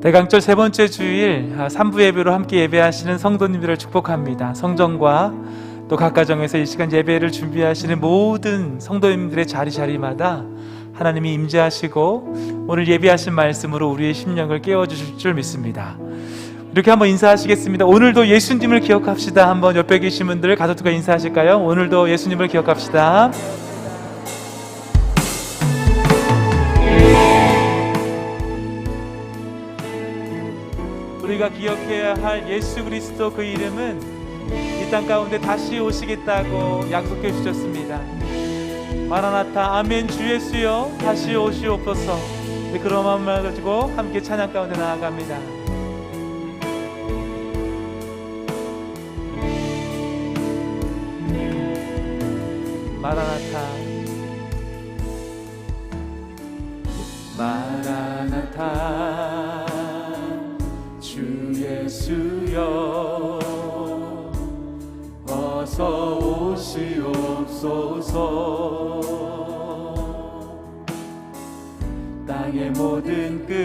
대강절 세 번째 주일 3부 예배로 함께 예배하시는 성도님들을 축복합니다. 성전과 또 각 가정에서 이 시간 예배를 준비하시는 모든 성도님들의 자리마다 하나님이 임재하시고 오늘 예배하신 말씀으로 우리의 심령을 깨워주실 줄 믿습니다. 이렇게 한번 인사하시겠습니다. 오늘도 예수님을 기억합시다. 한번 옆에 계신 분들 가족들과 인사하실까요? 오늘도 예수님을 기억합시다. 우리가 기억해야 할 예수 그리스도, 그 이름은 이 땅 가운데 다시 오시겠다고 약속해 주셨습니다. 마라나타, 아멘. 주 예수여 다시 오시옵소서. 그런 마음을 가지고 함께 찬양 가운데 나아갑니다. 마라나타, 마라나타, 주 예수여 어서 오시옵소서. 땅의 모든 끝,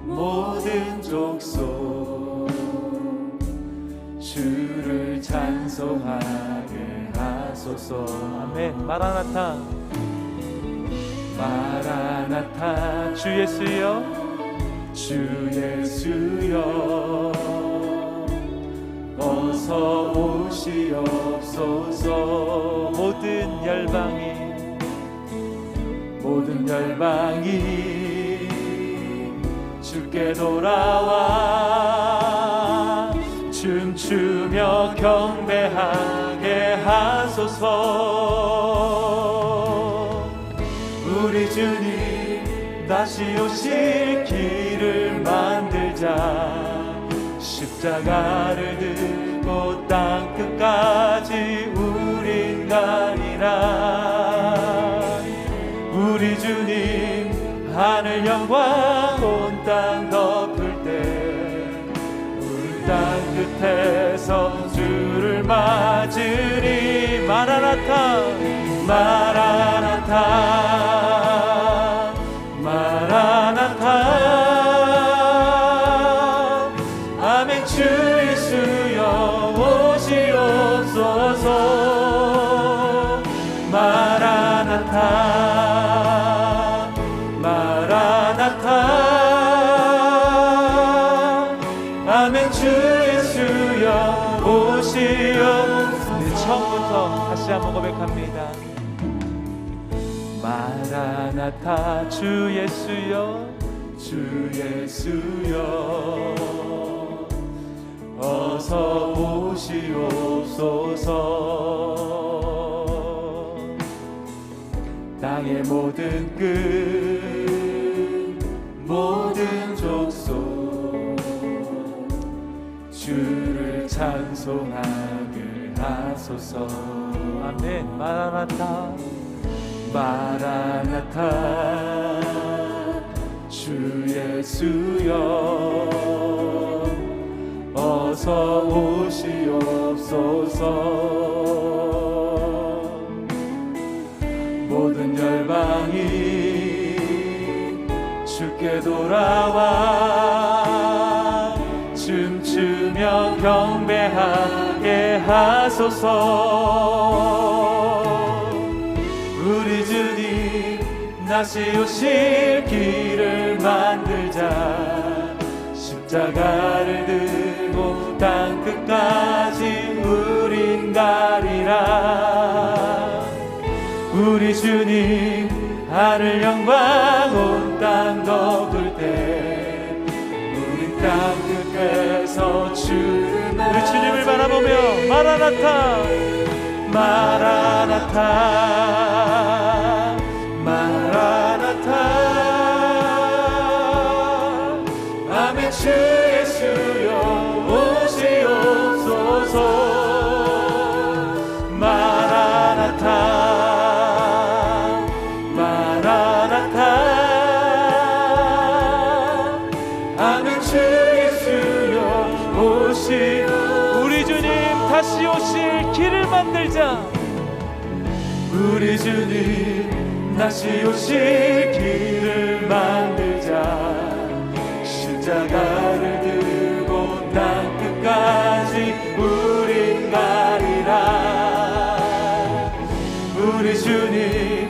모든 족속 주를 찬송하게 하소서. 아멘. 마라나타, 마라나타, 주 예수여, 주 예수여 어서 오시옵소서. 모든 열방이 주께 돌아와 춤추며 경배하게 하소서. 우리 주님 다시 오실 길을 만들자. 십자가를 들고 땅 끝까지 우린 가리라. 우리 주님 하늘 영광 온 땅 덮을 때 우리 땅 끝에서 주를 맞으리. 마라나타, 마라나타, 마라나타. 아멘. 주 예수여 오시옵소서. 마라나타, 마라나타. 아멘. 주 예수여 오시옵소서. 네, 처음부터 다시 한번 고백합니다. 마라나타, 주 예수여, 주 예수여 어서 오시옵소서. 땅의 모든 끝, 모든 족속 주를 찬송하게 하소서. 아멘. 마라나타, 마라나타, 주 예수여 어서 오시옵소서. 모든 열방이 주께 돌아와 춤추며 경배하게 하소서. 우리 주님 다시 오실 길을 만들자. 십자가를 들고 땅 끝까지 우린 가리라. 우리 주님 하늘 영광 온 땅 덮을 때 우린 땅 끝에서 주를 우리 주님을 바라보며 마라나타, 마라나타, 마라나타. 아멘. 주 예수여 오시옵소서. 마라나타, 마라나타. 아멘. 주 예수여 오시. 우리 주님 다시 오실 길을 만들자. 우리 주님 다시 오실 길을 만들자. 주님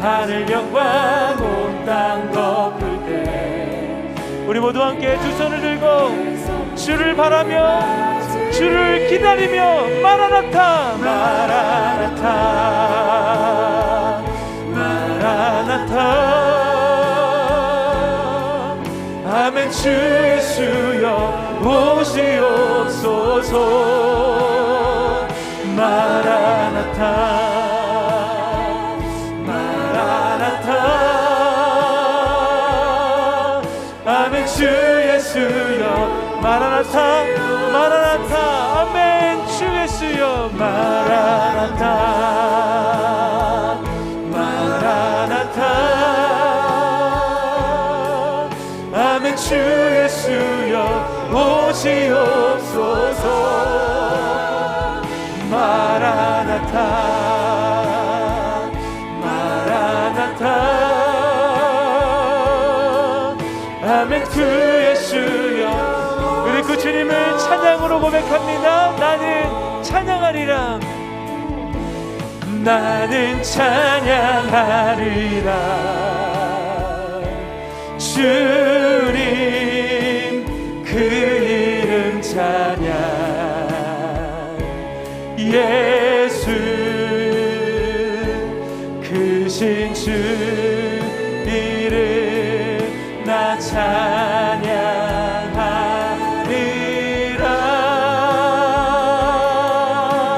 하늘 영광 온 땅 덮을 때 우리 모두 함께 두 손을 들고 주를 바라며 주를 기다리며 마라나타 마라나타 마라나타 아멘. 주 예수여 오시옵소서 마라나타 마라나타 아멘. 주 예수여 마라나타 마라나타 아멘. 주 예수여 마라나타 마라나타 아멘. 주 예수여 오시옵소서 마라나타 마라나타 아멘. 주 예수여 우리 그 주님을 찬양으로 고백합니다. 나는 찬양하리라 나는 찬양하리라 주님 그 이름 찬양 예수 크신 주 이름 나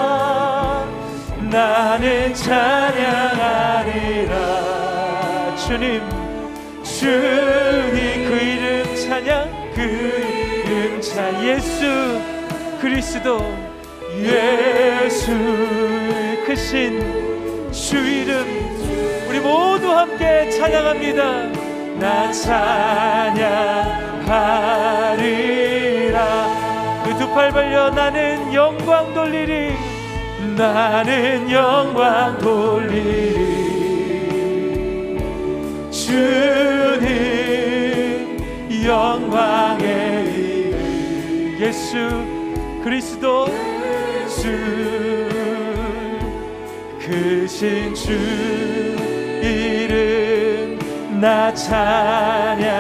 찬양하리라 나는 찬양하리라 주님 그 이름 찬양 그 이름 찬양 예수 그리스도 예수 크신 주 이름 우리 모두 함께 찬양합니다. 나 찬양하리라 그 두 팔 벌려 나는 영광 돌리리 나는 영광 돌리리 주님 영광의 이름 예수 그리스도 주 크신 주 이름 나 찬양하리라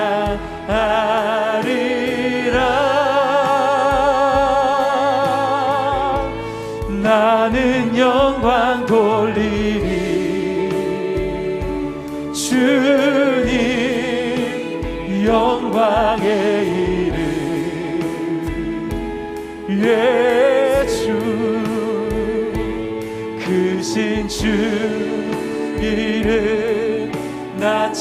나는 영광 돌리리 주님 영광의 이름 예수 크신 주 이름 나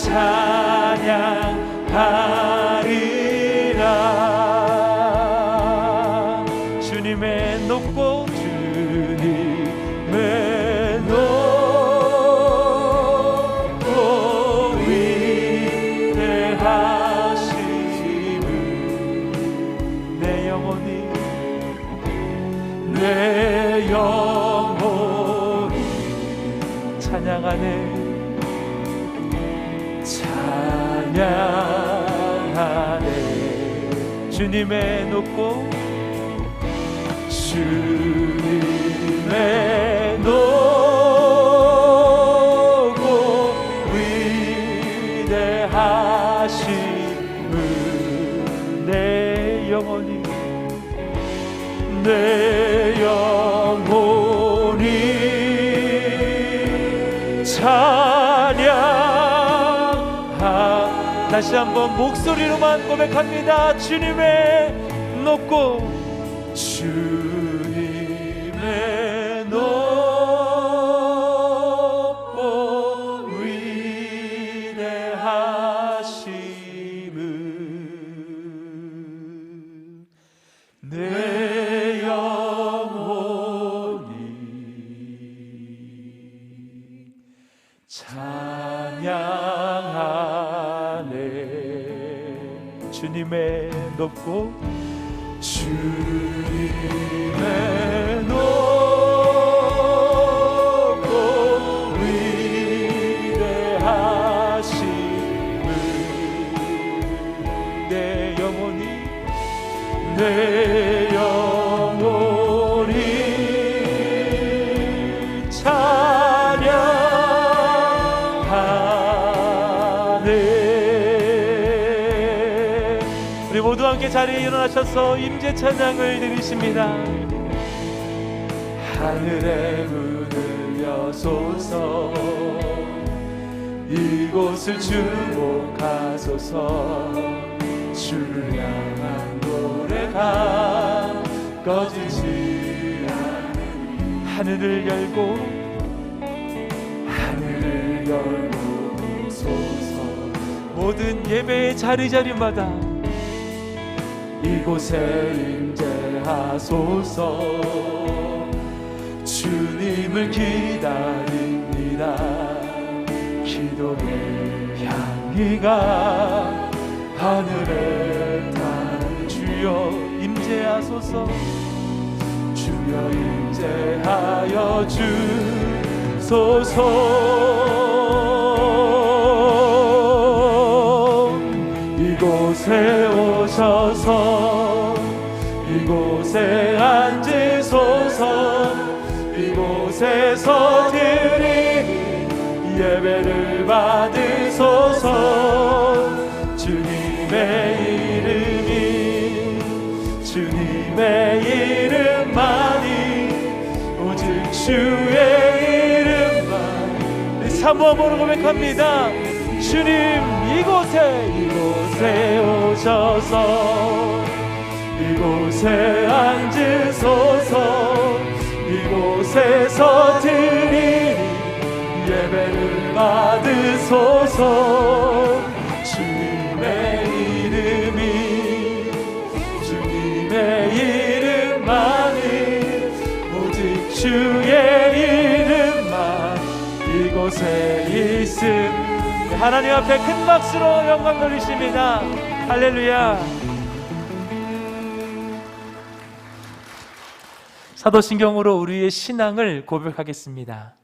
찬양하리라 주님의 높고 주님의 높고 위대하심을 내 영혼이 찬양하네 찬양하네 주님의 높고 주님의 높고 위대하심을 내 영혼이 찬양 다시 한번 목소리로만 고백합니다. 주님의 높고 주님의 높고 위대하심을 내 영혼이 찬양하네 주님의 높고 주님의 높고 위대하심을 내 영혼이 찬양 함께 자리에 일어나셔서 임재 찬양을 드리십니다. 하늘의 문을 여소서, 이곳을 주목하소서. 주를 향한 노래가 꺼지지 않으니 하늘을 열고 소서. 모든 예배의 자리자리마다 이곳에 임재하소서. 주님을 기다립니다. 기도의 향기가 하늘에 닿는 주여 임재하소서. 주여 임재하여 주소서. 이곳에 오셔서 이곳에 앉으소서. 이곳에서 드리는 예배를 받으소서. 주님의 이름만이 오직 주의 이름만 사모함으로 고백합니다. 주님 이곳에 오셔서 이곳에 앉으소서. 이곳에서 드리니 예배를 받으소서. 주님의 이름만이 오직 주의 이름만 이곳에 있음. 하나님 앞에 큰 박수로 영광 돌리십니다. 할렐루야. 사도신경으로 우리의 신앙을 고백하겠습니다.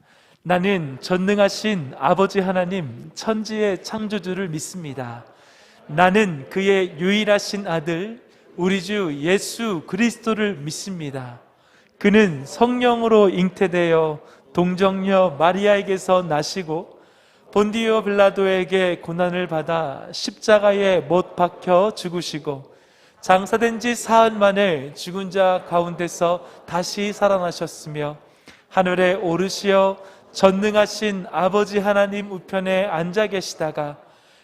나는 전능하신 아버지 하나님 천지의 창조주를 믿습니다. 나는 그의 유일하신 아들 우리 주 예수 그리스도를 믿습니다. 그는 성령으로 잉태되어 동정녀 마리아에게서 나시고 본디오 빌라도에게 고난을 받아 십자가에 못 박혀 죽으시고 장사된 지 사흘 만에 죽은 자 가운데서 다시 살아나셨으며 하늘에 오르시어 전능하신 아버지 하나님 우편에 앉아 계시다가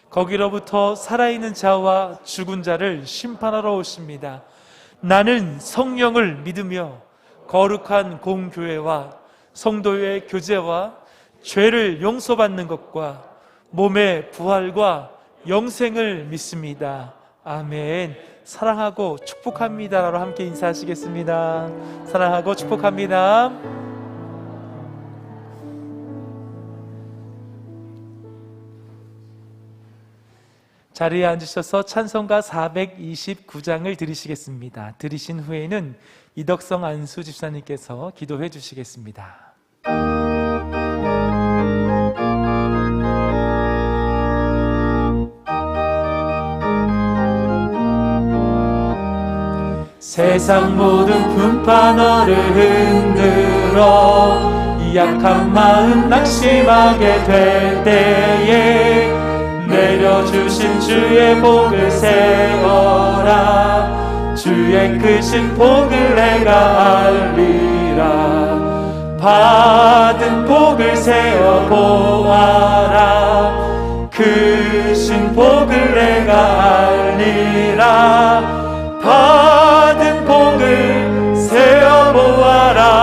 거기로부터 살아있는 자와 죽은 자를 심판하러 오십니다. 나는 성령을 믿으며 거룩한 공교회와 성도의 교제와 죄를 용서받는 것과 몸의 부활과 영생을 믿습니다. 아멘. 사랑하고 축복합니다라고 함께 인사하시겠습니다. 사랑하고 축복합니다. 자리에 앉으셔서 찬송가 429장을 들으시겠습니다. 들으신 후에는 이덕성 안수 집사님께서 기도해 주시겠습니다. 세상 모든 분파 너를 흔들어 이 약한 마음 낙심하게 될 때에 내려주신 주의 복을 세워라. 주의 크신 복을 내가 알리라. 받은 복을 세워 보아라. 크신 복을 내가 알리라. 받은 복을 세워 보아라.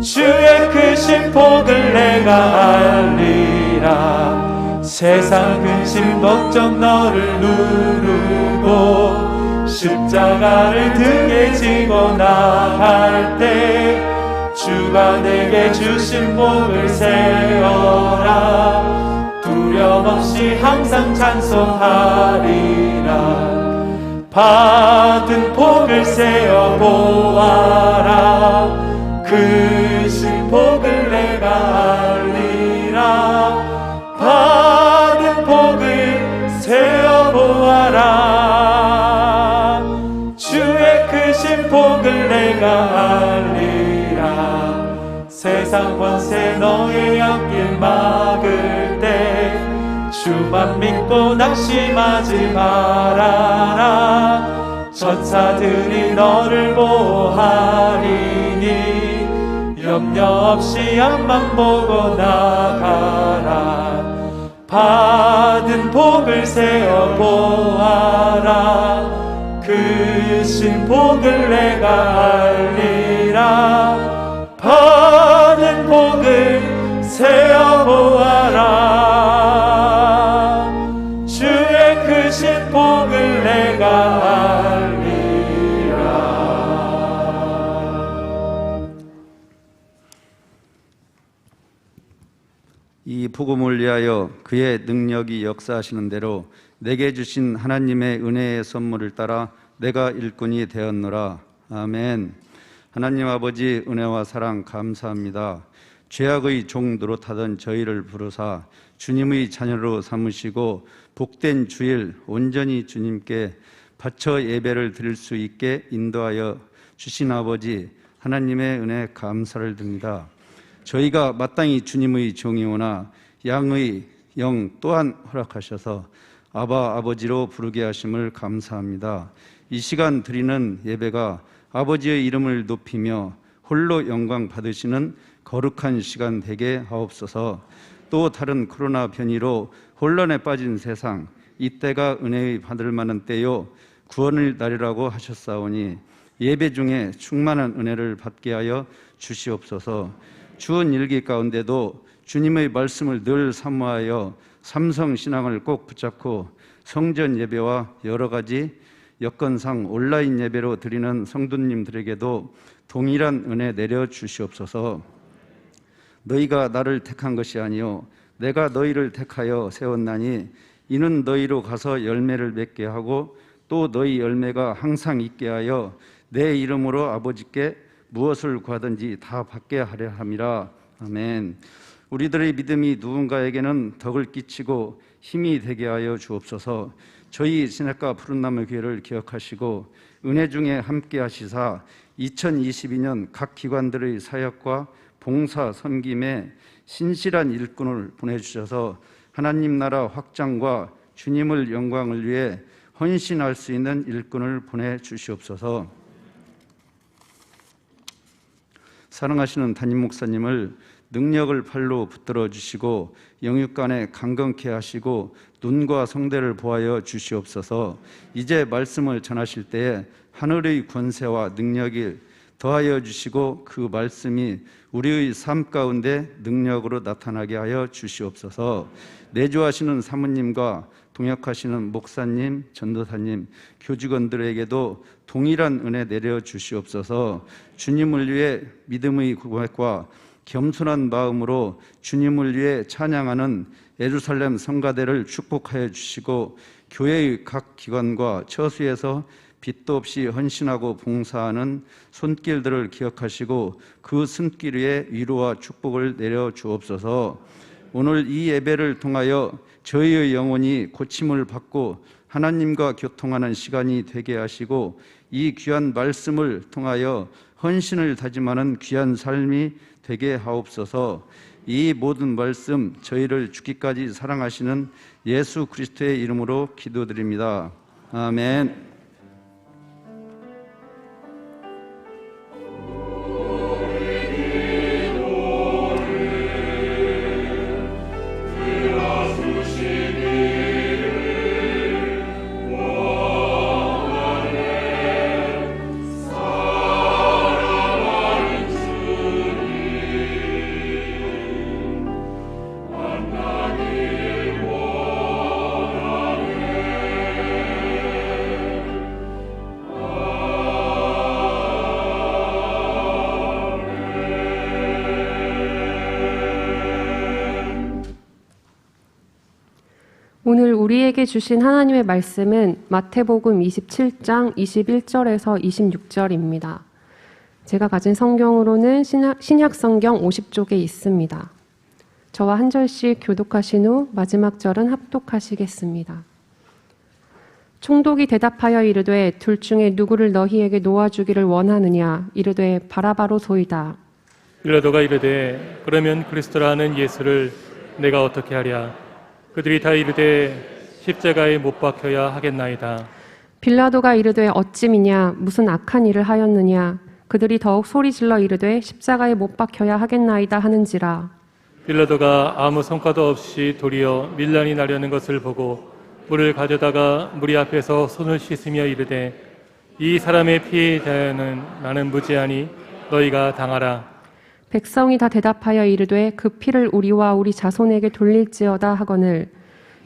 주의 크신 복을 내가 알리라. 세상 근심 걱정 너를 누르고 십자가를 등에 지고 나갈 때 주가 내게 주신 복을 세워라. 두려움 없이 항상 찬송하리라. 받은 복을 세워 보아라. 크신 복을 내가 알리라. 받은 복을 세워 보아라. 주의 크신 복을 내가 알리라. 세상 권세 너의 앞길 막을 때 주만 믿고 낙심하지 말아라. 천사들이 너를 보호하리니 염려 없이 앞만 보고 나가라. 받은 복을 세어 보아라. 그 신 복을 내가 알리라. 받은 복을 세어 보아라. 주의 크신 복을 내가 알리라. 이 복음을 위하여 그의 능력이 역사하시는 대로 내게 주신 하나님의 은혜의 선물을 따라 내가 일꾼이 되었노라. 아멘. 하나님 아버지, 은혜와 사랑 감사합니다. 죄악의 종 노릇하던 저희를 부르사 주님의 자녀로 삼으시고 복된 주일 온전히 주님께 바쳐 예배를 드릴 수 있게 인도하여 주신 아버지 하나님의 은혜 감사를 드립니다. 저희가 마땅히 주님의 종이오나 양의 영 또한 허락하셔서 아바 아버지로 부르게 하심을 감사합니다. 이 시간 드리는 예배가 아버지의 이름을 높이며 홀로 영광 받으시는 거룩한 시간 되게 하옵소서. 또 다른 코로나 변이로 혼란에 빠진 세상, 이때가 은혜의 받을 만한 때요 구원의 날이라고 하셨사오니 예배 중에 충만한 은혜를 받게 하여 주시옵소서. 추운 일기 가운데도 주님의 말씀을 늘 사모하여 삼성신앙을 꼭 붙잡고 성전 예배와 여러 가지 여건상 온라인 예배로 드리는 성도님들에게도 동일한 은혜 내려 주시옵소서. 너희가 나를 택한 것이 아니요 내가 너희를 택하여 세웠나니 이는 너희로 가서 열매를 맺게 하고 또 너희 열매가 항상 있게 하여 내 이름으로 아버지께 무엇을 구하든지 다 받게 하려 함이라. 아멘. 우리들의 믿음이 누군가에게는 덕을 끼치고 힘이 되게 하여 주옵소서. 저희 신학과 푸른나무 교회를 기억하시고 은혜 중에 함께 하시사 2022년 각 기관들의 사역과 봉사 섬김에 신실한 일꾼을 보내주셔서 하나님 나라 확장과 주님을 영광을 위해 헌신할 수 있는 일꾼을 보내주시옵소서. 사랑하시는 담임 목사님을 능력을 팔로 붙들어 주시고 영육간에 강건케 하시고 눈과 성대를 보하여 주시옵소서. 이제 말씀을 전하실 때에 하늘의 권세와 능력이 더하여 주시고 그 말씀이 우리의 삶 가운데 능력으로 나타나게 하여 주시옵소서. 내주하시는 사모님과 동역하시는 목사님, 전도사님, 교직원들에게도 동일한 은혜 내려 주시옵소서. 주님을 위해 믿음의 고백과 겸손한 마음으로 주님을 위해 찬양하는 예루살렘 성가대를 축복하여 주시고 교회의 각 기관과 처수에서 빚도 없이 헌신하고 봉사하는 손길들을 기억하시고 그 손길 위에 위로와 축복을 내려 주옵소서. 오늘 이 예배를 통하여 저희의 영혼이 고침을 받고 하나님과 교통하는 시간이 되게 하시고 이 귀한 말씀을 통하여 헌신을 다짐하는 귀한 삶이 되게 하옵소서. 이 모든 말씀 저희를 죽기까지 사랑하시는 예수 그리스도의 이름으로 기도드립니다. 아멘. 오늘 우리에게 주신 하나님의 말씀은 마태복음 27장 21절에서 26절입니다. 제가 가진 성경으로는 신약성경 50쪽에 있습니다. 저와 한 절씩 교독하신 후 마지막 절은 합독하시겠습니다. 총독이 대답하여 이르되 둘 중에 누구를 너희에게 놓아주기를 원하느냐? 이르되 바라바로 소이다. 빌라도가 이르되 그러면 그리스도라는 예수를 내가 어떻게 하랴? 그들이 다 이르되 십자가에 못 박혀야 하겠나이다. 빌라도가 이르되 어찌미냐 무슨 악한 일을 하였느냐 그들이 더욱 소리질러 이르되 십자가에 못 박혀야 하겠나이다 하는지라. 빌라도가 아무 성과도 없이 도리어 밀란이 나려는 것을 보고 물을 가져다가 무리 앞에서 손을 씻으며 이르되 이 사람의 피에 대하여는 나는 무죄하니 너희가 당하라. 백성이 다 대답하여 이르되 그 피를 우리와 우리 자손에게 돌릴지어다 하거늘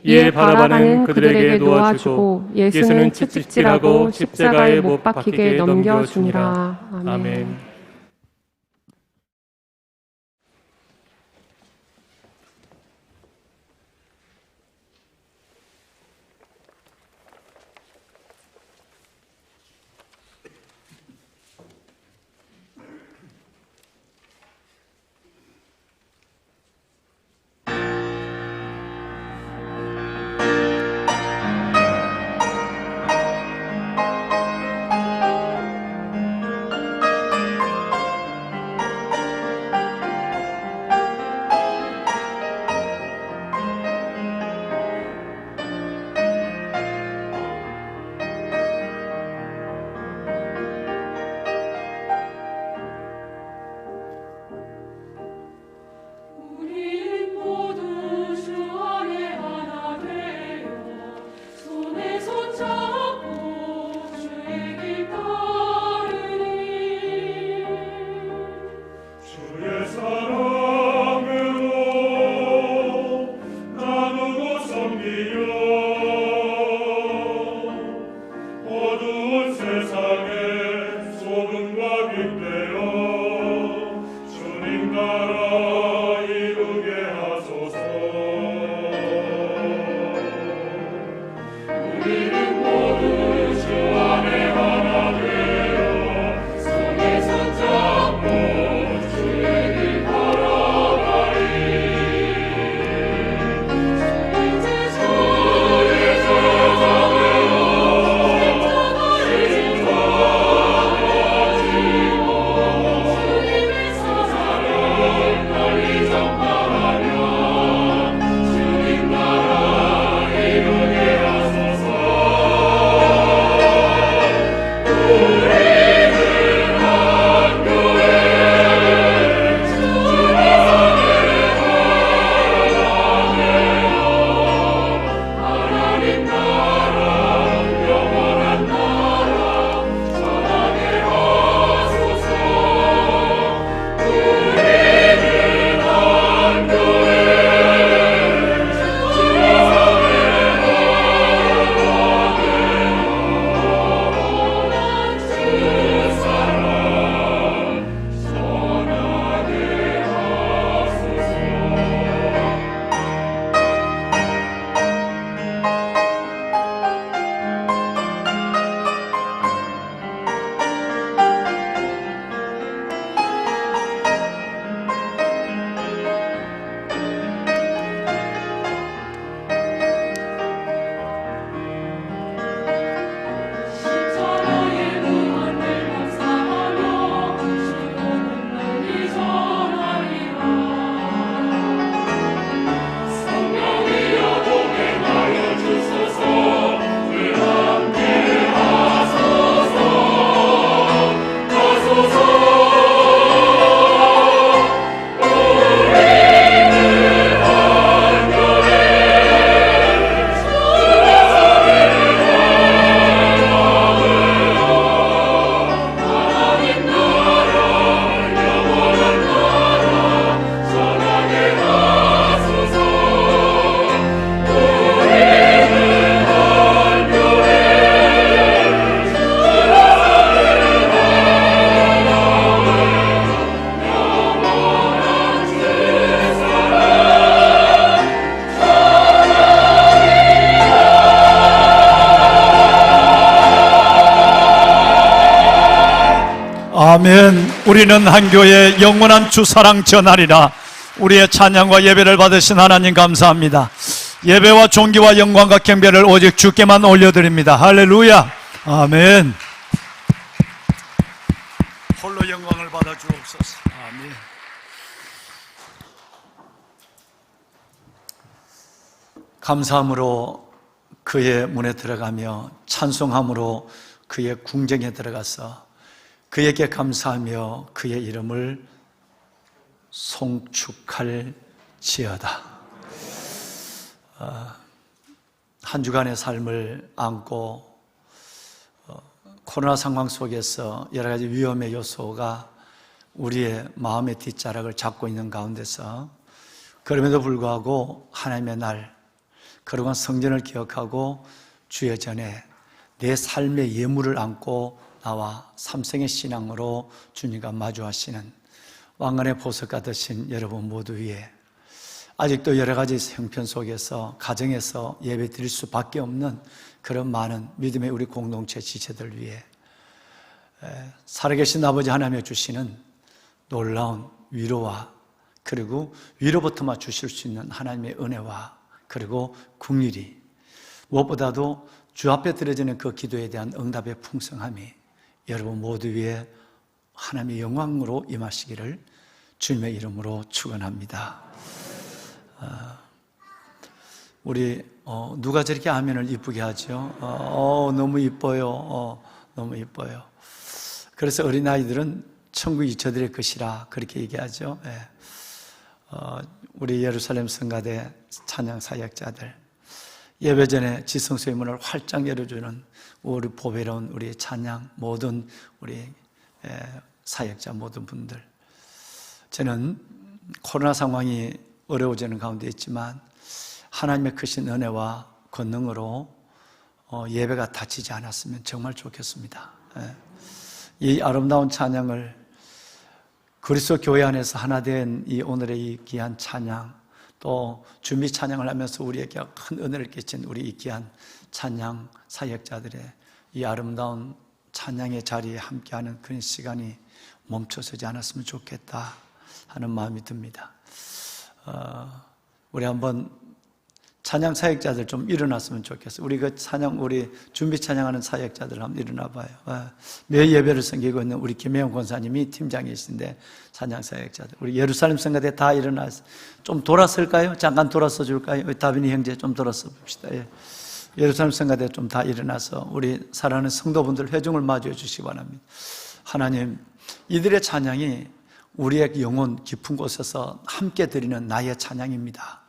이에 바라바는 그들에게 놓아주고 예수는 채찍질하고 십자가에 못 박히게 넘겨주니라. 아멘. 아멘. 우리는 한 교회 영원한 주 사랑 전하리라. 우리의 찬양과 예배를 받으신 하나님 감사합니다. 예배와 존귀와 영광과 경배를 오직 주께만 올려드립니다. 할렐루야. 아멘. 홀로 영광을 받아 주옵소서. 아멘. 감사함으로 그의 문에 들어가며 찬송함으로 그의 궁정에 들어가서 그에게 감사하며 그의 이름을 송축할지어다. 한 주간의 삶을 안고 코로나 상황 속에서 여러 가지 위험의 요소가 우리의 마음의 뒷자락을 잡고 있는 가운데서 그럼에도 불구하고 하나님의 날, 거룩한 성전을 기억하고 주의 전에 내 삶의 예물을 안고 나와 삼생의 신앙으로 주님과 마주하시는 왕관의 보석 같으신 여러분 모두 위에 아직도 여러 가지 형편 속에서 가정에서 예배 드릴 수밖에 없는 그런 많은 믿음의 우리 공동체 지체들 위해 살아계신 아버지 하나님의 주시는 놀라운 위로와 그리고 위로부터만 주실 수 있는 하나님의 은혜와 그리고 긍휼이 무엇보다도 주 앞에 드려지는 그 기도에 대한 응답의 풍성함이 여러분 모두 위에 하나님의 영광으로 임하시기를 주님의 이름으로 축원합니다. 우리 누가 저렇게 아멘을 이쁘게 하죠? 너무 이뻐요. 너무 이뻐요. 그래서 어린아이들은 천국이 저들의 것이라 그렇게 얘기하죠. 우리 예루살렘 성가대 찬양 사역자들 예배 전에 지성소의 문을 활짝 열어주는 우리 보배로운 우리 찬양 모든 우리 사역자 모든 분들, 저는 코로나 상황이 어려워지는 가운데 있지만 하나님의 크신 은혜와 권능으로 예배가 다치지 않았으면 정말 좋겠습니다. 이 아름다운 찬양을 그리스도 교회 안에서 하나 된 이 오늘의 이 귀한 찬양, 또 준비 찬양을 하면서 우리에게 큰 은혜를 끼친 우리 이 귀한 찬양 사역자들의 이 아름다운 찬양의 자리에 함께하는 그런 시간이 멈춰서지 않았으면 좋겠다 하는 마음이 듭니다. 우리 한번 찬양 사역자들 좀 일어났으면 좋겠어요. 우리 그 찬양, 우리 준비 찬양하는 사역자들 한번 일어나 봐요. 매 예배를 섬기고 있는 우리 김혜영 권사님이 팀장이신데 찬양 사역자들, 우리 예루살렘 성가대 다 일어나서 좀 돌았을까요? 잠깐 돌아서 줄까요? 다빈이 형제 좀 돌아서 봅시다. 예루살렘 성가대 좀 다 일어나서 우리 사랑하는 성도분들 회중을 마주해 주시기 바랍니다. 하나님, 이들의 찬양이 우리의 영혼 깊은 곳에서 함께 드리는 나의 찬양입니다.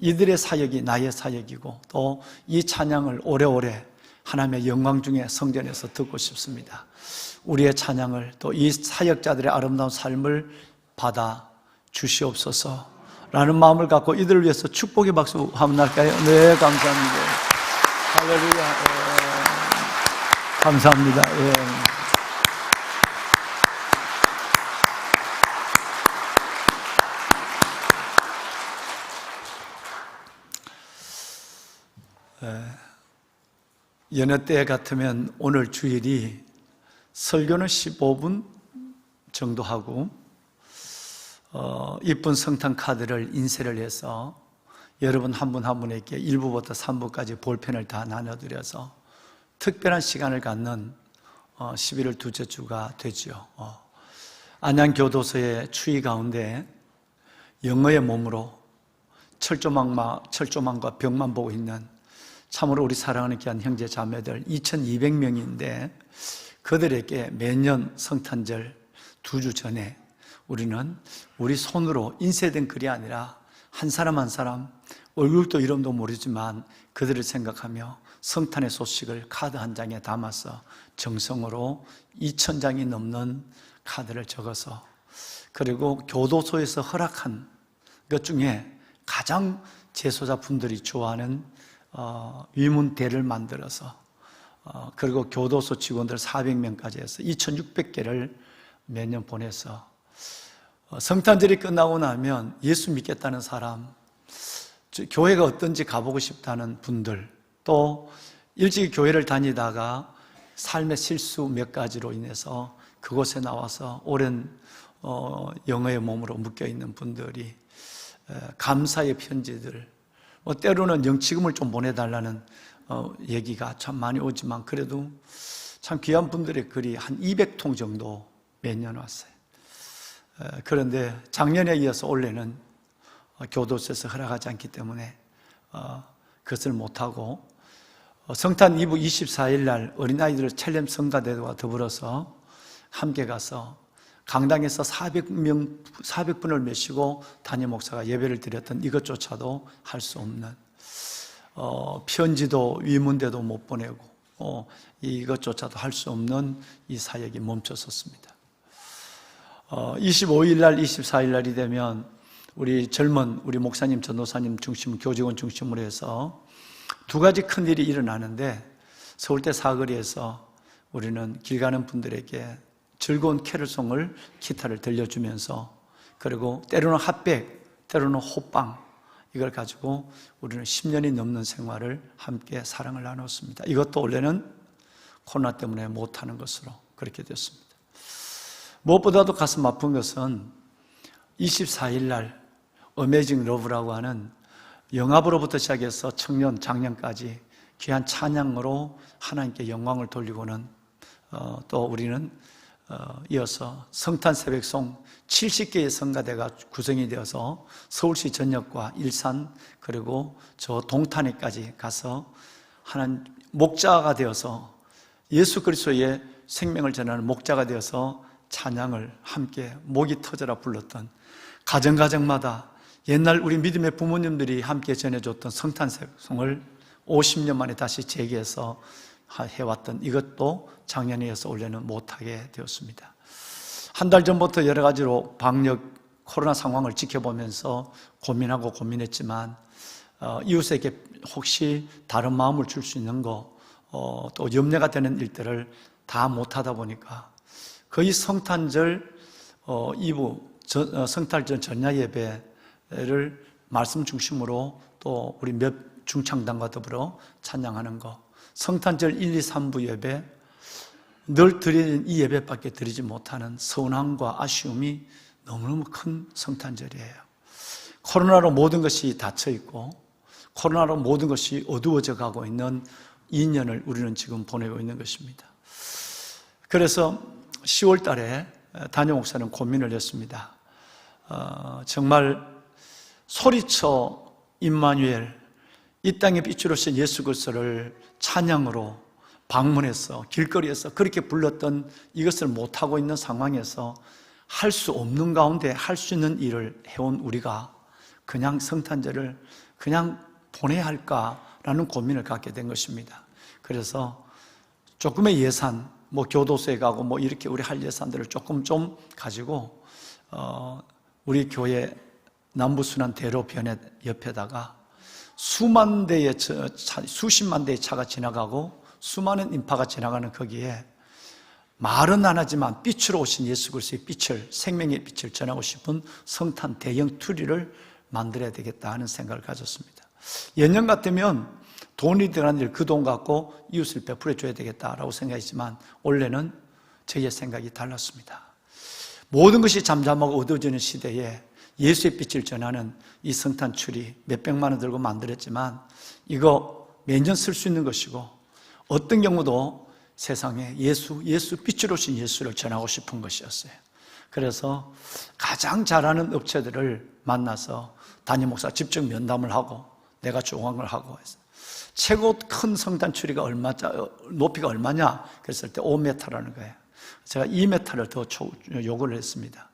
이들의 사역이 나의 사역이고 또 이 찬양을 오래오래 하나님의 영광 중에 성전에서 듣고 싶습니다. 우리의 찬양을 또 이 사역자들의 아름다운 삶을 받아 주시옵소서 라는 마음을 갖고 이들을 위해서 축복의 박수 한번 날까요? 네, 감사합니다. 할렐루야. 감사합니다. 여느 때 같으면 오늘 주일이 설교는 15분 정도 하고 이쁜 성탄 카드를 인쇄를 해서 여러분 한 분 한 분에게 1부부터 3부까지 볼펜을 다 나눠드려서 특별한 시간을 갖는 11월 둘째 주가 되죠. 안양교도소의 추위 가운데 영어의 몸으로 철조망과 벽만 보고 있는 참으로 우리 사랑하는 귀한 형제 자매들 2200명인데 그들에게 매년 성탄절 2주 전에 우리는 우리 손으로 인쇄된 글이 아니라 한 사람 한 사람 얼굴도 이름도 모르지만 그들을 생각하며 성탄의 소식을 카드 한 장에 담아서 정성으로 2000장이 넘는 카드를 적어서 그리고 교도소에서 허락한 것 중에 가장 재소자분들이 좋아하는 위문대를 만들어서 그리고 교도소 직원들 400명까지 해서 2600개를 매년 보내서 성탄절이 끝나고 나면 예수 믿겠다는 사람, 교회가 어떤지 가보고 싶다는 분들, 또 일찍 교회를 다니다가 삶의 실수 몇 가지로 인해서 그곳에 나와서 오랜 영어의 몸으로 묶여있는 분들이 감사의 편지들, 때로는 영치금을 좀 보내달라는 얘기가 참 많이 오지만 그래도 참 귀한 분들의 글이 한 200통 정도 매년 왔어요. 그런데 작년에 이어서 올해는 교도소에서 허락하지 않기 때문에 그것을 못하고 성탄 이브 24일 날 어린아이들 첼렘 성가대와 더불어서 함께 가서 강당에서 400분을 메시고 담임 목사가 예배를 드렸던 이것조차도 할 수 없는, 편지도 위문대도 못 보내고 이것조차도 할 수 없는 이 사역이 멈춰섰습니다. 25일 날 24일 날이 되면 우리 젊은 우리 목사님 전도사님 중심 교직원 중심으로 해서 두 가지 큰 일이 일어나는데, 서울대 사거리에서 우리는 길 가는 분들에게 즐거운 캐롤송을 기타를 들려주면서, 그리고 때로는 핫백, 때로는 호빵, 이걸 가지고 우리는 10년이 넘는 생활을 함께 사랑을 나눴습니다. 이것도 원래는 코로나 때문에 못하는 것으로 그렇게 됐습니다. 무엇보다도 가슴 아픈 것은 24일 날 어메이징 러브라고 하는 영합으로부터 시작해서 청년, 장년까지 귀한 찬양으로 하나님께 영광을 돌리고는 또 우리는 이어서 성탄 새벽송 70개의 성가대가 구성이 되어서 서울시 전역과 일산 그리고 저 동탄에까지 가서 하나님 목자가 되어서 예수 그리스도의 생명을 전하는 목자가 되어서 찬양을 함께 목이 터져라 불렀던, 가정가정마다 옛날 우리 믿음의 부모님들이 함께 전해줬던 성탄 새벽송을 50년 만에 다시 재개해서 해왔던 이것도 작년에 이어서 올해는 못하게 되었습니다. 한 달 전부터 여러 가지로 방역 코로나 상황을 지켜보면서 고민하고 고민했지만 이웃에게 혹시 다른 마음을 줄 수 있는 거, 또 염려가 되는 일들을 다 못하다 보니까 거의 성탄절 성탄절 전야 예배를 말씀 중심으로 또 우리 몇 중창단과 더불어 찬양하는 거, 성탄절 1, 2, 3부 예배 늘 드리는 이 예배밖에 드리지 못하는 서운함과 아쉬움이 너무너무 큰 성탄절이에요. 코로나로 모든 것이 닫혀있고 코로나로 모든 것이 어두워져 가고 있는 2년을 우리는 지금 보내고 있는 것입니다. 그래서 10월 달에 담임 목사는 고민을 했습니다. 정말 소리쳐 임마누엘, 이 땅의 빛으로 오신 예수 그리스도를 찬양으로 방문해서 길거리에서 그렇게 불렀던 이것을 못하고 있는 상황에서 할 수 없는 가운데 할 수 있는 일을 해온 우리가 그냥 성탄절을 그냥 보내야 할까라는 고민을 갖게 된 것입니다. 그래서 조금의 예산, 교도소에 가고 이렇게 우리 할 예산들을 조금 좀 가지고 우리 교회 남부순환 대로변에 옆에다가 수십만 대의 차가 지나가고 수많은 인파가 지나가는 거기에 말은 안 하지만 빛으로 오신 예수 그리스도의 빛을, 생명의 빛을 전하고 싶은 성탄 대형 투리를 만들어야 되겠다 하는 생각을 가졌습니다. 예년 같으면 돈이 들어간 일, 그 돈 갖고 이웃을 베풀어 줘야 되겠다라고 생각했지만 올해는 저희의 생각이 달랐습니다. 모든 것이 잠잠하고 어두워지는 시대에 예수의 빛을 전하는 이 성탄 추리 몇백만 원 들고 만들었지만 이거 매년 쓸 수 있는 것이고 어떤 경우도 세상에 예수 빛으로 오신 예수를 전하고 싶은 것이었어요. 그래서 가장 잘하는 업체들을 만나서 담임 목사 직접 면담을 하고 내가 조언을 하고 해서 최고 큰 성탄 추리가 높이가 얼마냐 그랬을 때 5m라는 거예요. 제가 2m를 더 요구를 했습니다.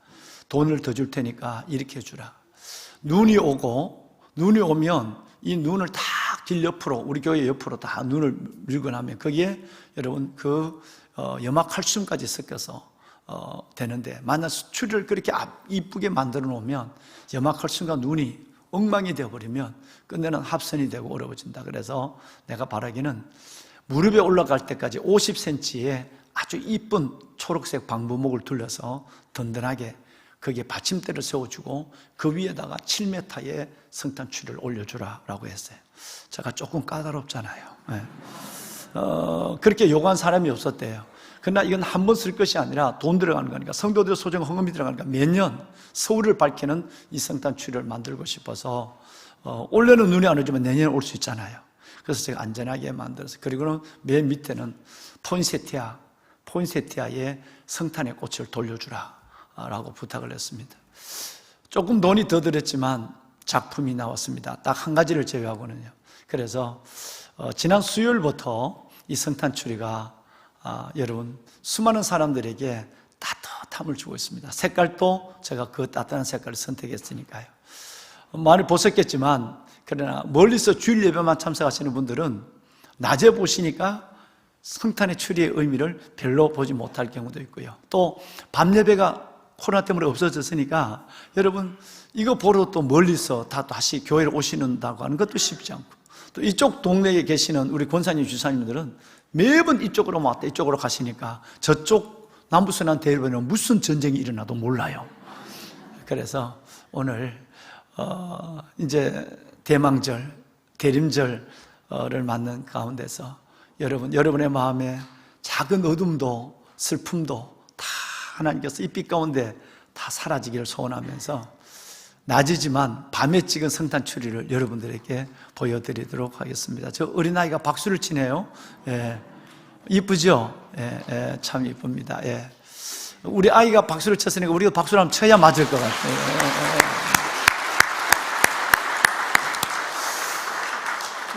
돈을 더 줄 테니까 이렇게 해주라. 눈이 오면 이 눈을 다 길 옆으로, 우리 교회 옆으로 다 눈을 밀고 나면 거기에 여러분 염화칼슘까지 섞여서 되는데 만약 추리를 그렇게 이쁘게 만들어 놓으면 염화칼슘과 눈이 엉망이 되어버리면 끝내는 합선이 되고 어려워진다. 그래서 내가 바라기는 무릎에 올라갈 때까지 50cm의 아주 이쁜 초록색 방부목을 둘러서 든든하게 거기에 받침대를 세워주고 그 위에다가 7m의 성탄추리를 올려주라라고 했어요. 제가 조금 까다롭잖아요. 네. 그렇게 요구한 사람이 없었대요. 그러나 이건 한 번 쓸 것이 아니라 돈 들어가는 거니까 성도들의 소정 헌금이 들어가니까 매년 서울을 밝히는 이 성탄추리를 만들고 싶어서 올해는 눈이 안 오지만 내년에 올 수 있잖아요. 그래서 제가 안전하게 만들어서 그리고는 맨 밑에는 포인세티아의 성탄의 꽃을 돌려주라 라고 부탁을 했습니다. 조금 돈이 더 들었지만 작품이 나왔습니다. 딱 한 가지를 제외하고는요. 그래서 지난 수요일부터 이 성탄 추리가 여러분 수많은 사람들에게 따뜻함을 주고 있습니다. 색깔도 제가 그 따뜻한 색깔을 선택했으니까요. 많이 보셨겠지만 그러나 멀리서 주일 예배만 참석하시는 분들은 낮에 보시니까 성탄의 추리의 의미를 별로 보지 못할 경우도 있고요. 또 밤 예배가 코로나 때문에 없어졌으니까 여러분 이거 보러 또 멀리서 다시 교회를 오시는다고 하는 것도 쉽지 않고, 또 이쪽 동네에 계시는 우리 권사님 주사님들은 매번 이쪽으로 왔다 이쪽으로 가시니까 저쪽 남부순환 대로변은 무슨 전쟁이 일어나도 몰라요. 그래서 오늘 이제 대망절, 대림절을 맞는 가운데서 여러분의 마음에 작은 어둠도 슬픔도 다 하나님께서 이 빛 가운데 다 사라지기를 소원하면서 낮이지만 밤에 찍은 성탄 추리를 여러분들에게 보여드리도록 하겠습니다. 저 어린아이가 박수를 치네요. 예. 이쁘죠? 예, 참 이쁩니다. 예. 우리 아이가 박수를 쳤으니까 우리가 박수를 한번 쳐야 맞을 것 같아요.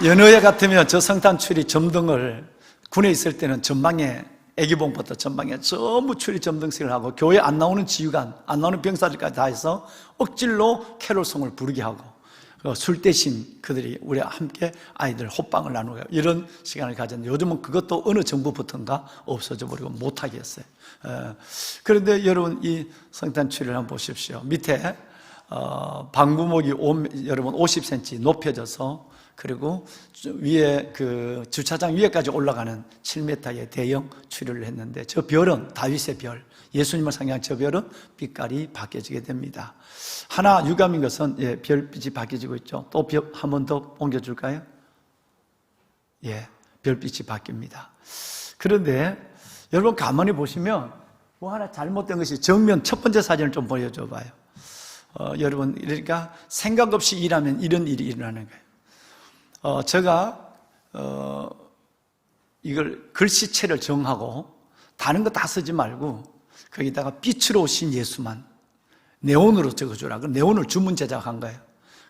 연어회 같으면 저 성탄 추리 점등을 군에 있을 때는 전방에 애기봉부터 전방에 전부 추리 점등식을 하고 교회 안 나오는 지휘관, 안 나오는 병사들까지 다 해서 억질로 캐롤송을 부르게 하고 술 대신 그들이 우리와 함께 아이들 호빵을 나누고 이런 시간을 가졌는데 요즘은 그것도 어느 정부부터인가 없어져 버리고 못하게 했어요. 그런데 여러분 이 성탄 추리를 한번 보십시오. 밑에 방부목이 여러분 50cm 높여져서 그리고 위에 그 주차장 위에까지 올라가는 7m의 대형 추리를 했는데 저 별은 다윗의 별, 예수님을 상징한 저 별은 빛깔이 바뀌어지게 됩니다. 하나 유감인 것은 별빛이 바뀌어지고 있죠. 또 한 번 더 옮겨줄까요? 예, 별빛이 바뀝니다. 그런데 여러분 가만히 보시면 뭐 하나 잘못된 것이 정면 첫 번째 사진을 좀 보여줘 봐요. 여러분 그러니까 생각 없이 일하면 이런 일이 일어나는 거예요. 제가 이걸 글씨체를 정하고 다른 거 다 쓰지 말고 거기다가 빛으로 오신 예수만 네온으로 적어주라. 그 네온을 주문 제작한 거예요.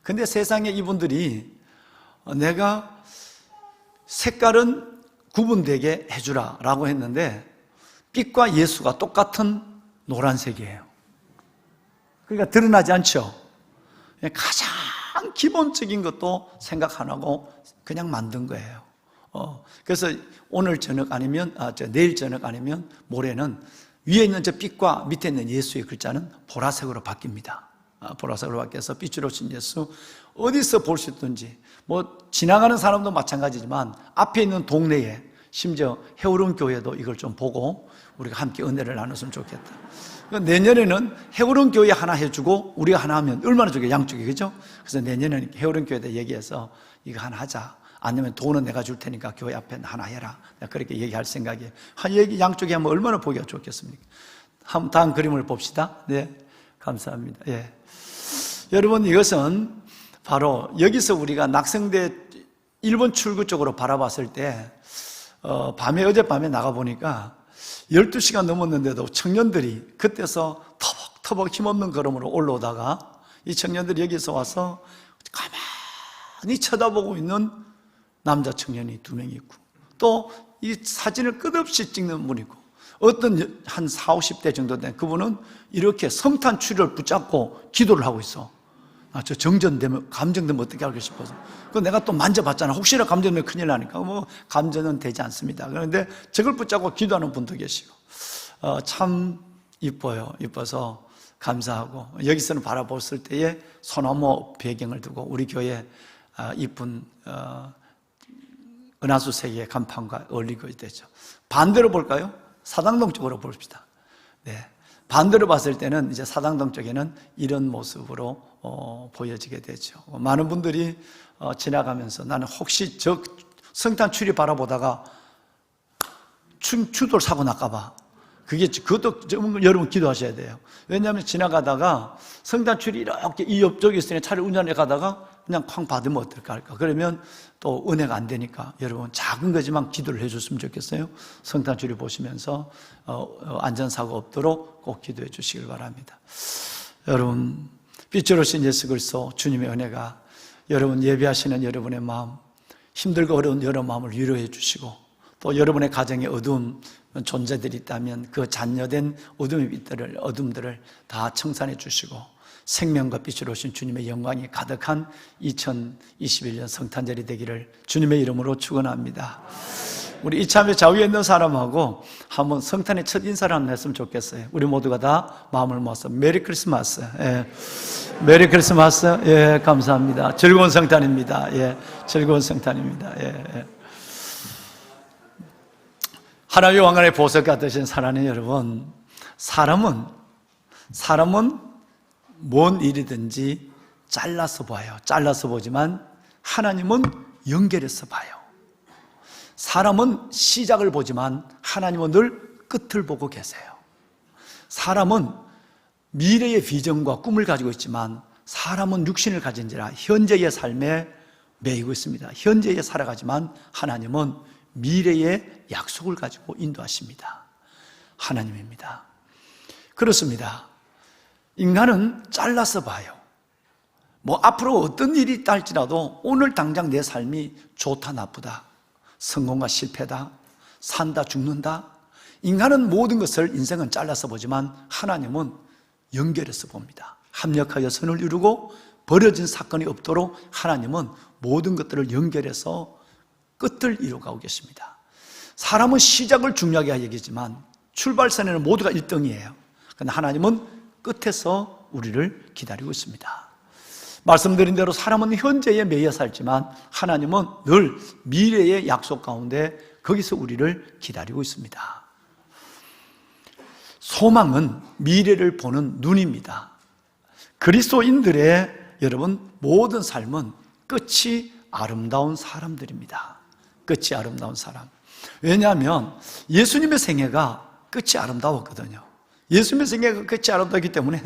근데 세상에 이분들이 내가 색깔은 구분되게 해주라 라고 했는데 빛과 예수가 똑같은 노란색이에요. 그러니까 드러나지 않죠. 가장 기본적인 것도 생각 안 하고 그냥 만든 거예요. 그래서 오늘 저녁 아니면 내일 저녁 아니면 모레는 위에 있는 저 빛과 밑에 있는 예수의 글자는 보라색으로 바뀝니다. 보라색으로 바뀌어서 빛으로 오신 예수 어디서 볼 수 있든지 뭐 지나가는 사람도 마찬가지지만 앞에 있는 동네에 심지어 해오름 교회도 이걸 좀 보고 우리가 함께 은혜를 나눴으면 좋겠다. 내년에는 해오름 교회 하나 해주고 우리가 하나 하면 얼마나 좋게 양쪽이 그죠? 그래서 내년에는 해오름 교회에다 얘기해서 이거 하나 하자. 아니면 돈은 내가 줄 테니까 교회 앞에 하나 해라. 그렇게 얘기할 생각이에요. 양쪽에 하면 얼마나 보기가 좋겠습니까? 한번 다음 그림을 봅시다. 네, 감사합니다. 예. 여러분 이것은 바로 여기서 우리가 낙성대 일본 출구 쪽으로 바라봤을 때 어젯밤에 나가보니까 12시간 넘었는데도 청년들이 그때서 터벅터벅 힘없는 걸음으로 올라오다가 이 청년들이 여기서 와서 가만히 쳐다보고 있는 남자 청년이 2명이 있고 또 이 사진을 끝없이 찍는 분이 있고 어떤 한 40, 50대 정도 된 그분은 이렇게 성탄 추리를 붙잡고 기도를 하고 있어. 저 정전되면 감정되면 어떻게 할까 싶어서 내가 또 만져봤잖아. 혹시나 감전되면 큰일 나니까 뭐 감전은 되지 않습니다. 그런데 저걸 붙잡고 기도하는 분도 계시고 참 이뻐요. 이뻐서 감사하고 여기서는 바라봤을 때에 소나무 배경을 두고 우리 교회 이쁜 은하수색의 간판과 어울리고 있죠. 반대로 볼까요? 사당동 쪽으로 봅시다. 네. 반대로 봤을 때는 이제 사당동 쪽에는 이런 모습으로 보여지게 되죠. 많은 분들이 지나가면서 나는 혹시 저 성탄 추리 바라보다가 추돌 사고 날까봐 그것도 여러분 기도하셔야 돼요. 왜냐하면 지나가다가 성탄 추리 이렇게 이 옆쪽에 있으니 차를 운전해 가다가 그냥 쾅 받으면 어떨까 할까. 그러면 또 은혜가 안 되니까 여러분 작은 거지만 기도를 해줬으면 좋겠어요. 성탄 추리 보시면서 안전사고 없도록 꼭 기도해 주시길 바랍니다. 여러분 빛으로 오신 예수 그리스도 주님의 은혜가 여러분 예배하시는 여러분의 마음 힘들고 어려운 여러 마음을 위로해 주시고, 또 여러분의 가정에 어두운 존재들이 있다면 그 잔여된 어둠들을 다 청산해 주시고, 생명과 빛으로 오신 주님의 영광이 가득한 2021년 성탄절이 되기를 주님의 이름으로 축원합니다. 우리 이참에 좌우에 있는 사람하고 한번 성탄의 첫 인사를 한번 했으면 좋겠어요. 우리 모두가 다 마음을 모아서 메리 크리스마스. 예. 메리 크리스마스. 예, 감사합니다. 즐거운 성탄입니다. 예, 즐거운 성탄입니다. 예. 하나님의 왕관의 보석 같으신 사랑하는 여러분, 사람은 뭔 일이든지 잘라서 봐요. 잘라서 보지만 하나님은 연결해서 봐요. 사람은 시작을 보지만 하나님은 늘 끝을 보고 계세요. 사람은 미래의 비전과 꿈을 가지고 있지만 사람은 육신을 가진지라 현재의 삶에 매이고 있습니다. 현재에 살아가지만 하나님은 미래의 약속을 가지고 인도하십니다. 하나님입니다. 그렇습니다. 인간은 잘라서 봐요. 앞으로 어떤 일이 있다 할지라도 오늘 당장 내 삶이 좋다 나쁘다, 성공과 실패다, 산다 죽는다, 인간은 모든 것을 인생은 잘라서 보지만 하나님은 연결해서 봅니다. 합력하여 선을 이루고 벌어진 사건이 없도록 하나님은 모든 것들을 연결해서 끝을 이루어가고 계십니다. 사람은 시작을 중요하게 여기지만 출발선에는 모두가 1등이에요. 그런데 하나님은 끝에서 우리를 기다리고 있습니다. 말씀드린 대로 사람은 현재에 매여 살지만 하나님은 늘 미래의 약속 가운데 거기서 우리를 기다리고 있습니다. 소망은 미래를 보는 눈입니다. 그리스도인들의 여러분 모든 삶은 끝이 아름다운 사람들입니다. 끝이 아름다운 사람. 왜냐하면 예수님의 생애가 끝이 아름다웠거든요. 예수님의 생애가 끝이 아름다웠기 때문에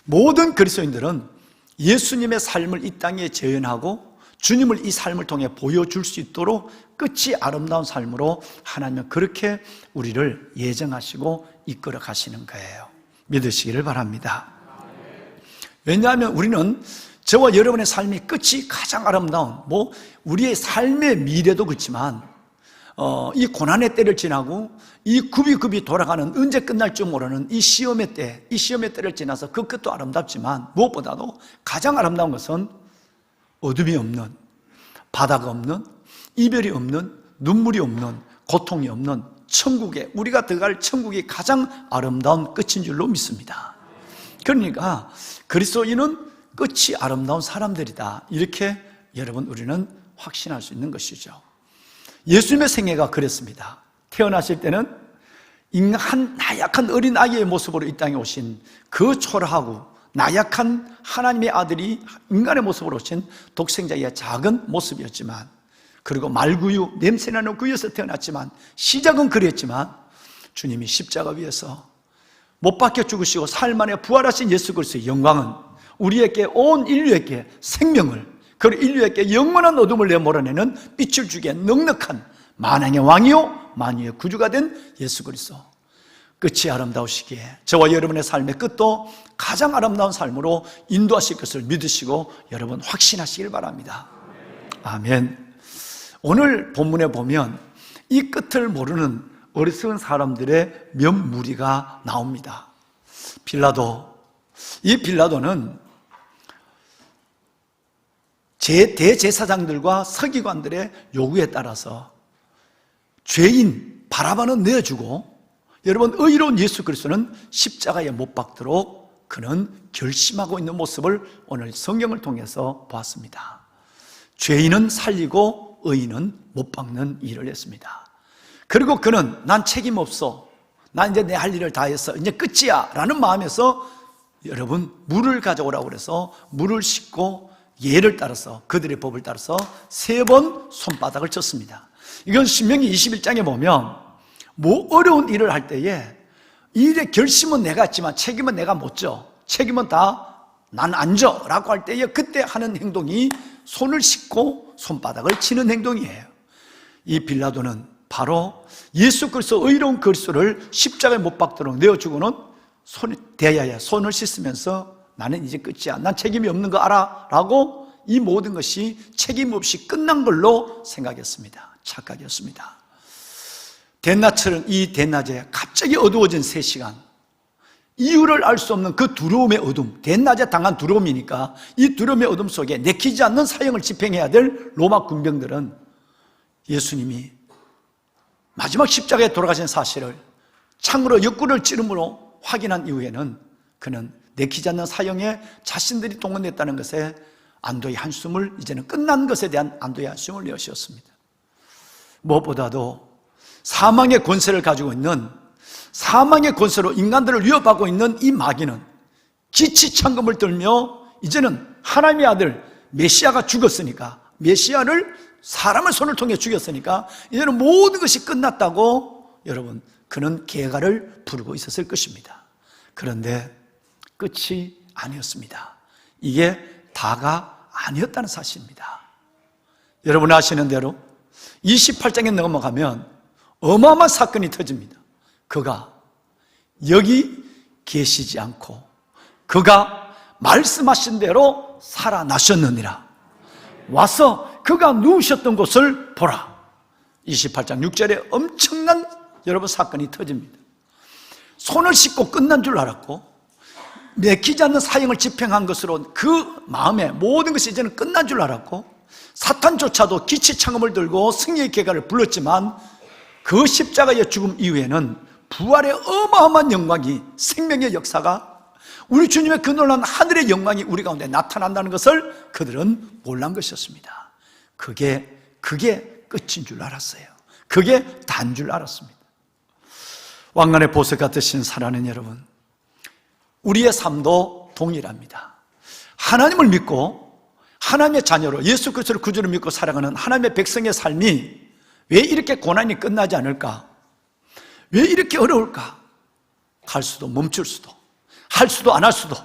모든 그리스도인들은 예수님의 삶을 이 땅에 재현하고 주님을 이 삶을 통해 보여줄 수 있도록 끝이 아름다운 삶으로 하나님은 그렇게 우리를 예정하시고 이끌어 가시는 거예요. 믿으시기를 바랍니다. 왜냐하면 우리는 저와 여러분의 삶이 끝이 가장 아름다운, 우리의 삶의 미래도 그렇지만 이 고난의 때를 지나고 이 굽이굽이 돌아가는 언제 끝날지 모르는 이 시험의 때를 지나서 그 끝도 아름답지만 무엇보다도 가장 아름다운 것은 어둠이 없는, 바다가 없는, 이별이 없는, 눈물이 없는, 고통이 없는 천국에, 우리가 들어갈 천국이 가장 아름다운 끝인 줄로 믿습니다. 그러니까 그리스도인은 끝이 아름다운 사람들이다, 이렇게 여러분 우리는 확신할 수 있는 것이죠. 예수님의 생애가 그랬습니다. 태어나실 때는 나약한 어린 아이의 모습으로 이 땅에 오신 그 초라하고 나약한 하나님의 아들이 인간의 모습으로 오신 독생자의 작은 모습이었지만, 그리고 말구유 냄새나는 구유에서 태어났지만 시작은 그랬지만 주님이 십자가 위에서 못 박혀 죽으시고 사흘 만에 부활하신 예수 그리스도의 영광은 우리에게, 온 인류에게 생명을, 그리고 인류에게 영원한 어둠을 내몰아내는 빛을 주기에 넉넉한 만왕의 왕이요 만유의 구주가 된 예수 그리스도, 끝이 아름다우시기에 저와 여러분의 삶의 끝도 가장 아름다운 삶으로 인도하실 것을 믿으시고 여러분 확신하시길 바랍니다. 아멘. 오늘 본문에 보면 이 끝을 모르는 어리석은 사람들의 몇 무리가 나옵니다. 이 빌라도는 대제사장들과 서기관들의 요구에 따라서 죄인 바라바는 내어주고, 여러분 의로운 예수 그리스도는 십자가에 못 박도록 그는 결심하고 있는 모습을 오늘 성경을 통해서 보았습니다. 죄인은 살리고 의인은 못 박는 일을 했습니다. 그리고 그는 난 책임 없어, 난 이제 내 할 일을 다 했어, 이제 끝이야 라는 마음에서 여러분 물을 가져오라고 그래서 물을 싣고 예를 따라서, 그들의 법을 따라서 3번 손바닥을 쳤습니다. 이건 신명기 21장에 보면 어려운 일을 할 때에 일의 결심은 내가 했지만 책임은 내가 못 져, 책임은 다 난 안 져 라고 할 때에 그때 하는 행동이 손을 씻고 손바닥을 치는 행동이에요. 이 빌라도는 바로 예수 그리스도 의로운 그리스도를 십자가에 못 박도록 내어주고는 손을 씻으면서 나는 이제 끝이야, 난 책임이 없는 거 알아 라고 이 모든 것이 책임 없이 끝난 걸로 생각했습니다. 착각이었습니다. 대낮처럼 이 대낮에 갑자기 어두워진 3시간, 이유를 알 수 없는 그 두려움의 어둠, 대낮에 당한 두려움이니까 이 두려움의 어둠 속에 내키지 않는 사형을 집행해야 될 로마 군병들은 예수님이 마지막 십자가에 돌아가신 사실을 창으로 옆구리를 찌름으로 확인한 이후에는 그는 내키지 않는 사형에 자신들이 동원됐다는 것에 안도의 한숨을, 이제는 끝난 것에 대한 안도의 한숨을 내쉬었습니다. 무엇보다도 사망의 권세를 가지고 있는, 사망의 권세로 인간들을 위협하고 있는 이 마귀는 기치창금을 들며 이제는 하나님의 아들 메시아가 죽었으니까, 메시아를 사람의 손을 통해 죽였으니까 이제는 모든 것이 끝났다고 여러분 그는 개가를 부르고 있었을 것입니다. 그런데 끝이 아니었습니다. 이게 다가 아니었다는 사실입니다. 여러분 아시는 대로 28장에 넘어가면 어마어마한 사건이 터집니다. 그가 여기 계시지 않고 그가 말씀하신 대로 살아나셨느니라. 와서 그가 누우셨던 곳을 보라. 28장 6절에 엄청난 여러분 사건이 터집니다. 손을 씻고 끝난 줄 알았고 내키지 않는 사형을 집행한 것으로 그 마음에 모든 것이 이제는 끝난 줄 알았고 사탄조차도 기치창음을 들고 승리의 개가를 불렀지만 그 십자가의 죽음 이후에는 부활의 어마어마한 영광이, 생명의 역사가, 우리 주님의 그 놀라운 하늘의 영광이 우리 가운데 나타난다는 것을 그들은 몰란 것이었습니다. 그게 끝인 줄 알았어요. 그게 단 줄 알았습니다. 왕관의 보석 같으신 사랑하는 여러분, 우리의 삶도 동일합니다. 하나님을 믿고 하나님의 자녀로 예수 그리스도를 구주로 믿고 살아가는 하나님의 백성의 삶이 왜 이렇게 고난이 끝나지 않을까? 왜 이렇게 어려울까? 갈 수도 멈출 수도, 할 수도 안 할 수도,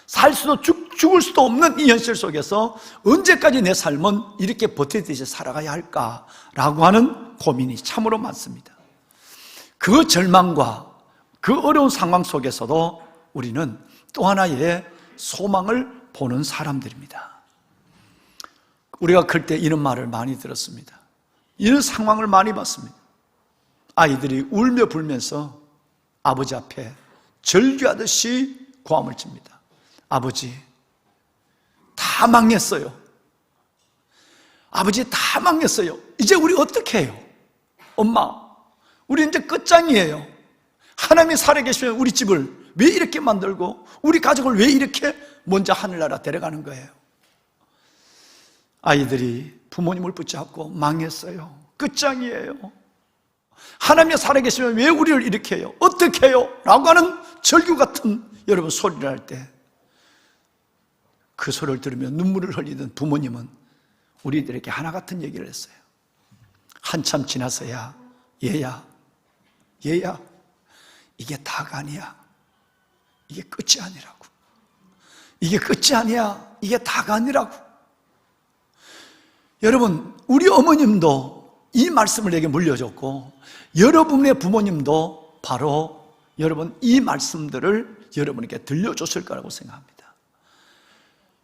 살 수도 죽을 수도 없는 이 현실 속에서 언제까지 내 삶은 이렇게 버티듯이 살아가야 할까라고 하는 고민이 참으로 많습니다. 그 절망과 그 어려운 상황 속에서도 우리는 또 하나의 소망을 보는 사람들입니다. 우리가 클 때 이런 말을 많이 들었습니다. 이런 상황을 많이 봤습니다. 아이들이 울며 불면서 아버지 앞에 절규하듯이 고함을 칩니다. 아버지, 다 망했어요. 아버지, 다 망했어요. 이제 우리 어떻게 해요? 엄마, 우리 이제 끝장이에요. 하나님이 살아계시면 우리 집을 왜 이렇게 만들고 우리 가족을 왜 이렇게 먼저 하늘나라 데려가는 거예요? 아이들이 부모님을 붙잡고 망했어요. 끝장이에요. 하나님이 살아계시면 왜 우리를 이렇게 해요? 어떻게 해요? 라고 하는 절규 같은 여러분 소리를 할 때 그 소리를 들으며 눈물을 흘리던 부모님은 우리들에게 하나 같은 얘기를 했어요. 한참 지나서야 얘야 이게 다가 아니야. 이게 끝이 아니라고. 이게 끝이 아니야. 이게 다가 아니라고. 여러분, 우리 어머님도 이 말씀을 내게 물려줬고 여러분의 부모님도 바로 여러분 이 말씀들을 여러분에게 들려줬을 거라고 생각합니다.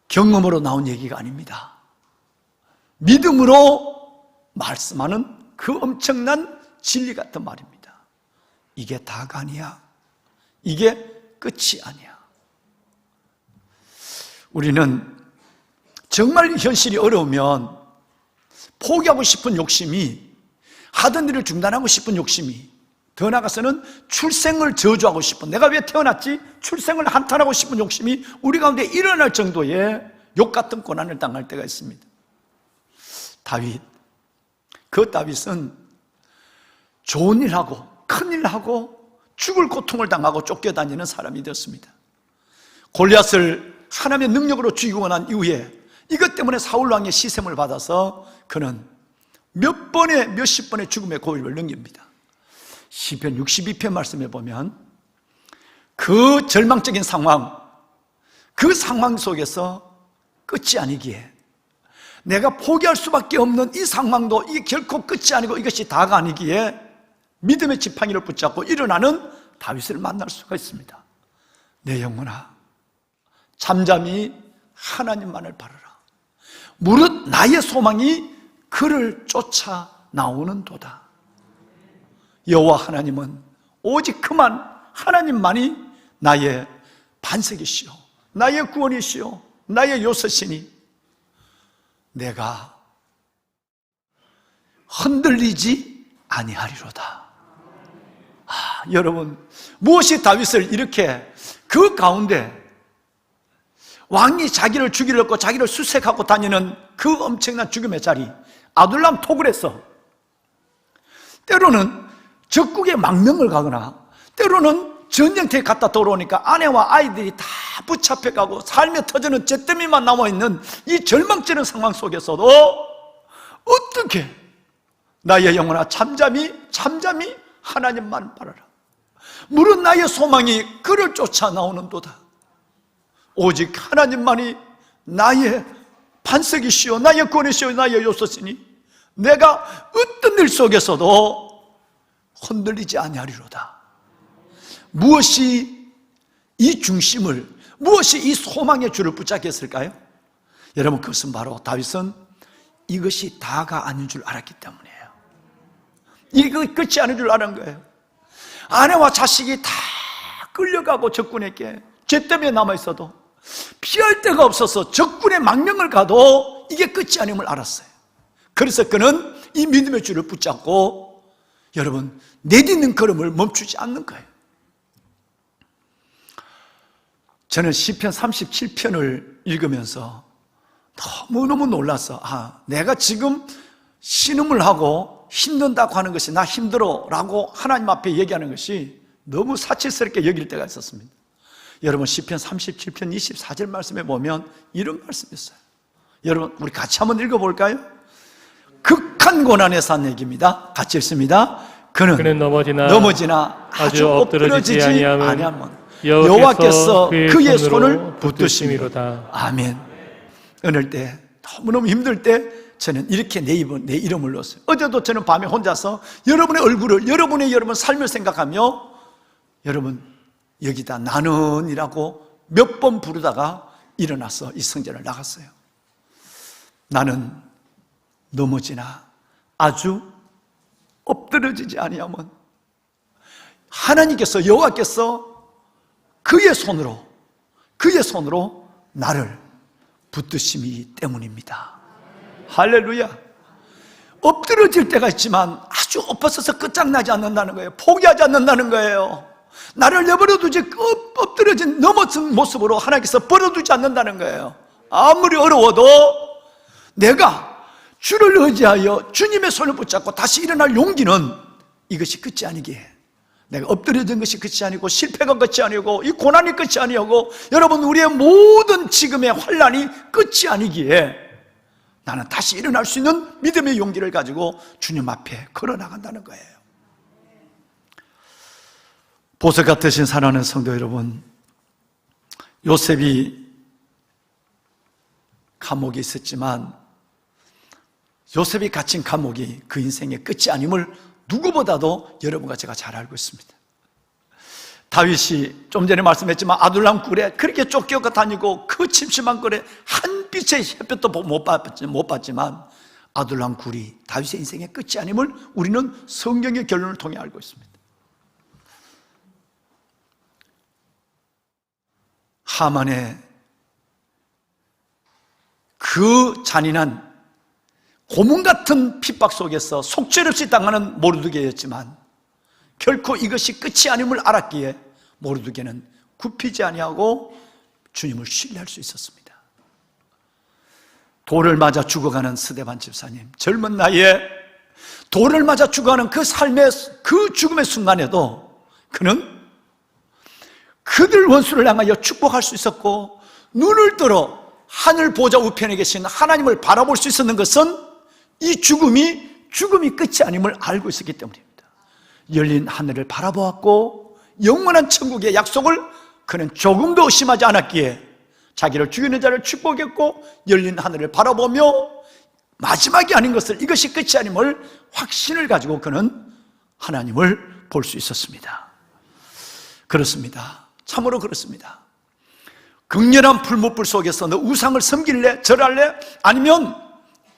경험으로 나온 얘기가 아닙니다. 믿음으로 말씀하는 그 엄청난 진리 같은 말입니다. 이게 다가 아니야. 이게 끝이 아니야. 우리는 정말 현실이 어려우면 포기하고 싶은 욕심이, 하던 일을 중단하고 싶은 욕심이, 더 나아가서는 출생을 저주하고 싶은, 내가 왜 태어났지? 출생을 한탄하고 싶은 욕심이 우리 가운데 일어날 정도의 욕 같은 고난을 당할 때가 있습니다. 다윗, 그 다윗은 좋은 일하고 큰일 하고 죽을 고통을 당하고 쫓겨다니는 사람이 되었습니다. 골리앗을 하나님의 능력으로 죽이고 난 이후에 이것 때문에 사울왕의 시샘을 받아서 그는 몇십 번의 죽음의 고비를 넘깁니다. 시편 62편 말씀에 보면 그 절망적인 상황, 그 상황 속에서 끝이 아니기에, 내가 포기할 수밖에 없는 이 상황도 이게 결코 끝이 아니고 이것이 다가 아니기에 믿음의 지팡이를 붙잡고 일어나는 다윗을 만날 수가 있습니다. 내 영혼아, 잠잠히 하나님만을 바라라. 무릇 나의 소망이 그를 쫓아 나오는도다. 여호와 하나님은 오직 그만 하나님만이 나의 반석이시오, 나의 구원이시오, 나의 요새시니 내가 흔들리지 아니하리로다. 여러분, 무엇이 다윗을 이렇게 그 가운데 왕이 자기를 죽이려고 자기를 수색하고 다니는 그 엄청난 죽음의 자리, 아둘람 토굴에서 때로는 적국에 망명을 가거나 때로는 전쟁터에 갔다 돌아오니까 아내와 아이들이 다 붙잡혀가고 삶의 터전은 잿더미만 남아있는 이 절망적인 상황 속에서도 어떻게 나의 영혼아 잠잠히 하나님만 바라라. 무릇 나의 소망이 그를 쫓아 나오는도다. 오직 하나님만이 나의 반석이시오, 나의 구원이시오, 나의 요소시니 내가 어떤 일 속에서도 흔들리지 아니하리로다. 무엇이 이 중심을, 무엇이 이 소망의 줄을 붙잡겠을까요? 여러분, 그것은 바로 다윗은 이것이 다가 아닌 줄 알았기 때문이에요. 이거 끝이 아닌 줄 아는 거예요. 아내와 자식이 다 끌려가고 적군에게 죄 때문에 남아있어도 피할 데가 없어서 적군의 망명을 가도 이게 끝이 아님을 알았어요. 그래서 그는 이 믿음의 줄을 붙잡고 여러분 내딛는 걸음을 멈추지 않는 거예요. 저는 시편 37편을 읽으면서 너무너무 놀라서 내가 지금 신음을 하고 힘든다고 하는 것이 나 힘들어 라고 하나님 앞에 얘기하는 것이 너무 사치스럽게 여길 때가 있었습니다. 여러분, 시편 37편 24절 말씀에 보면 이런 말씀이 있어요. 여러분, 우리 같이 한번 읽어볼까요? 극한 고난에서 한 얘기입니다. 같이 읽습니다. 그는 넘어지나 아주 엎드러지지 아니하면 여호와께서 그의 손을 붙드심이로다. 아멘. 어느 때 너무너무 힘들 때 저는 이렇게 내 이름을 넣었어요. 어제도 저는 밤에 혼자서 여러분의 얼굴을, 여러분의 삶을 생각하며 여러분 여기다 나는이라고 몇 번 부르다가 일어나서 이 성전을 나갔어요. 나는 넘어지나 아주 엎드러지지 아니하면 하나님께서, 여호와께서 그의 손으로 나를 붙드심이기 때문입니다. 할렐루야. 엎드러질 때가 있지만 아주 엎어서서 끝장나지 않는다는 거예요. 포기하지 않는다는 거예요. 나를 내버려두지 엎드러진 넘어진 모습으로 하나님께서 버려두지 않는다는 거예요. 아무리 어려워도 내가 주를 의지하여 주님의 손을 붙잡고 다시 일어날 용기는 이것이 끝이 아니기에, 내가 엎드려진 것이 끝이 아니고 실패가 끝이 아니고 이 고난이 끝이 아니고 여러분 우리의 모든 지금의 환난이 끝이 아니기에 나는 다시 일어날 수 있는 믿음의 용기를 가지고 주님 앞에 걸어나간다는 거예요. 보석 같으신 사랑하는 성도 여러분, 요셉이 감옥에 있었지만 요셉이 갇힌 감옥이 그 인생의 끝이 아님을 누구보다도 여러분과 제가 잘 알고 있습니다. 다윗이 좀 전에 말씀했지만 아둘람 굴에 그렇게 쫓겨가 다니고 그 침침한 굴에 한 빛의 햇볕도 못 봤지만 아둘람 굴이 다윗의 인생의 끝이 아님을 우리는 성경의 결론을 통해 알고 있습니다. 하만의 그 잔인한 고문 같은 핍박 속에서 속절없이 당하는 모르드게였지만 결코 이것이 끝이 아님을 알았기에 모르드게는 굽히지 아니하고 주님을 신뢰할 수 있었습니다. 돌을 맞아 죽어가는 스데반 집사님, 젊은 나이에 돌을 맞아 죽어가는 그 삶의 그 죽음의 순간에도 그는 그들 원수를 향하여 축복할 수 있었고 눈을 들어 하늘 보좌 우편에 계신 하나님을 바라볼 수 있었는 것은 이 죽음이 끝이 아님을 알고 있었기 때문입니다. 열린 하늘을 바라보았고 영원한 천국의 약속을 그는 조금도 의심하지 않았기에 자기를 죽이는 자를 축복했고 열린 하늘을 바라보며 마지막이 아닌 것을, 이것이 끝이 아님을 확신을 가지고 그는 하나님을 볼 수 있었습니다. 그렇습니다. 참으로 그렇습니다. 극렬한 풀무불 속에서 너 우상을 섬길래? 절할래? 아니면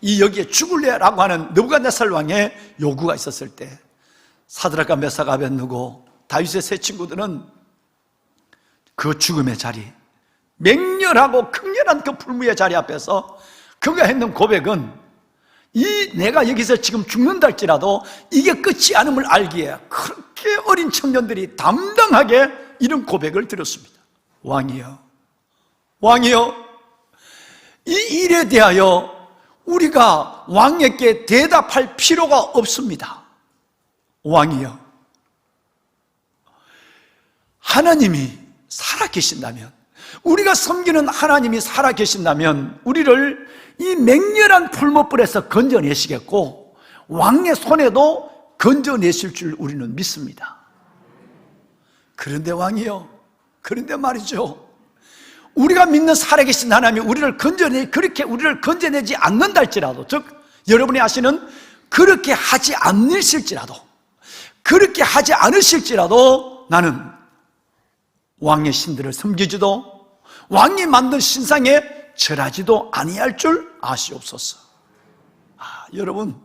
이 여기에 죽을래? 라고 하는 느부갓네살 왕의 요구가 있었을 때 사드락과 메삭과 아벳느고 다윗의 세 친구들은 그 죽음의 자리, 맹렬하고 극렬한 그 불무의 자리 앞에서 그가 했는 고백은 이 내가 여기서 지금 죽는다 할지라도 이게 끝이 아님을 알기에 그렇게 어린 청년들이 담당하게 이런 고백을 드렸습니다. 왕이여, 왕이여, 이 일에 대하여 우리가 왕에게 대답할 필요가 없습니다. 왕이여, 하나님이 살아계신다면, 우리가 섬기는 하나님이 살아계신다면 우리를 이 맹렬한 풀무불에서 건져내시겠고 왕의 손에도 건져내실 줄 우리는 믿습니다. 그런데 왕이요, 그런데 말이죠, 우리가 믿는 살아계신 하나님이 그렇게 우리를 건져내지 않는다 할지라도, 즉 여러분이 아시는 그렇게 하지 않으실지라도 나는 왕의 신들을 섬기지도 왕이 만든 신상에 절하지도 아니할 줄 아시옵소서. 여러분,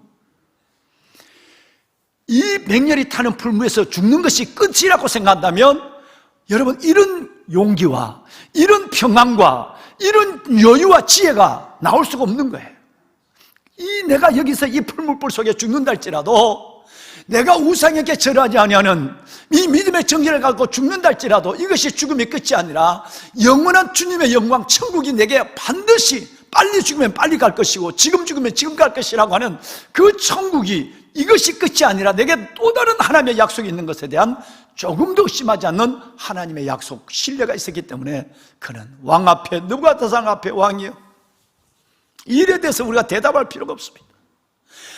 이 맹렬히 타는 풀무에서 죽는 것이 끝이라고 생각한다면 여러분, 이런 용기와 이런 평안과 이런 여유와 지혜가 나올 수가 없는 거예요. 내가 여기서 이 풀무불 속에 죽는다 할지라도, 내가 우상에게 절하지 아니하는 이 믿음의 정결을 갖고 죽는다 할지라도 이것이 죽음의 끝이 아니라 영원한 주님의 영광, 천국이 내게 반드시, 빨리 죽으면 빨리 갈 것이고 지금 죽으면 지금 갈 것이라고 하는 그 천국이, 이것이 끝이 아니라 내게 또 다른 하나님의 약속이 있는 것에 대한 조금도 의심하지 않는 하나님의 약속, 신뢰가 있었기 때문에 그는 왕 앞에, 느부갓네살 앞에 왕이요, 이 일에 대해서 우리가 대답할 필요가 없습니다.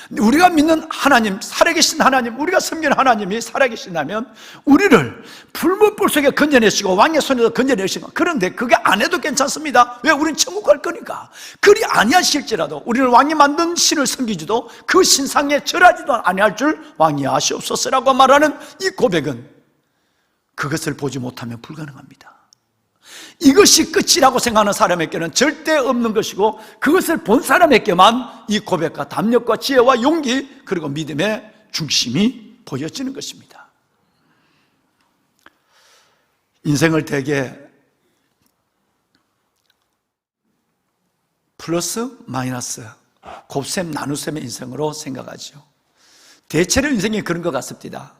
우리가 믿는 하나님, 살아계신 하나님, 우리가 섬기는 하나님이 살아계신다면 우리를 풀무불 속에 건져내시고 왕의 손에서 건져내시고, 그런데 그게 안 해도 괜찮습니다. 왜? 우리는 천국 갈 거니까. 그리 아니하실지라도 우리를 왕이 만든 신을 섬기지도 그 신상에 절하지도 아니할 줄 왕이 아시옵소서라고 말하는 이 고백은 그것을 보지 못하면 불가능합니다. 이것이 끝이라고 생각하는 사람에게는 절대 없는 것이고, 그것을 본 사람에게만 이 고백과 담력과 지혜와 용기, 그리고 믿음의 중심이 보여지는 것입니다. 인생을 대개 플러스 마이너스, 곱셈 나눗셈의 인생으로 생각하죠. 대체로 인생이 그런 것 같습니다.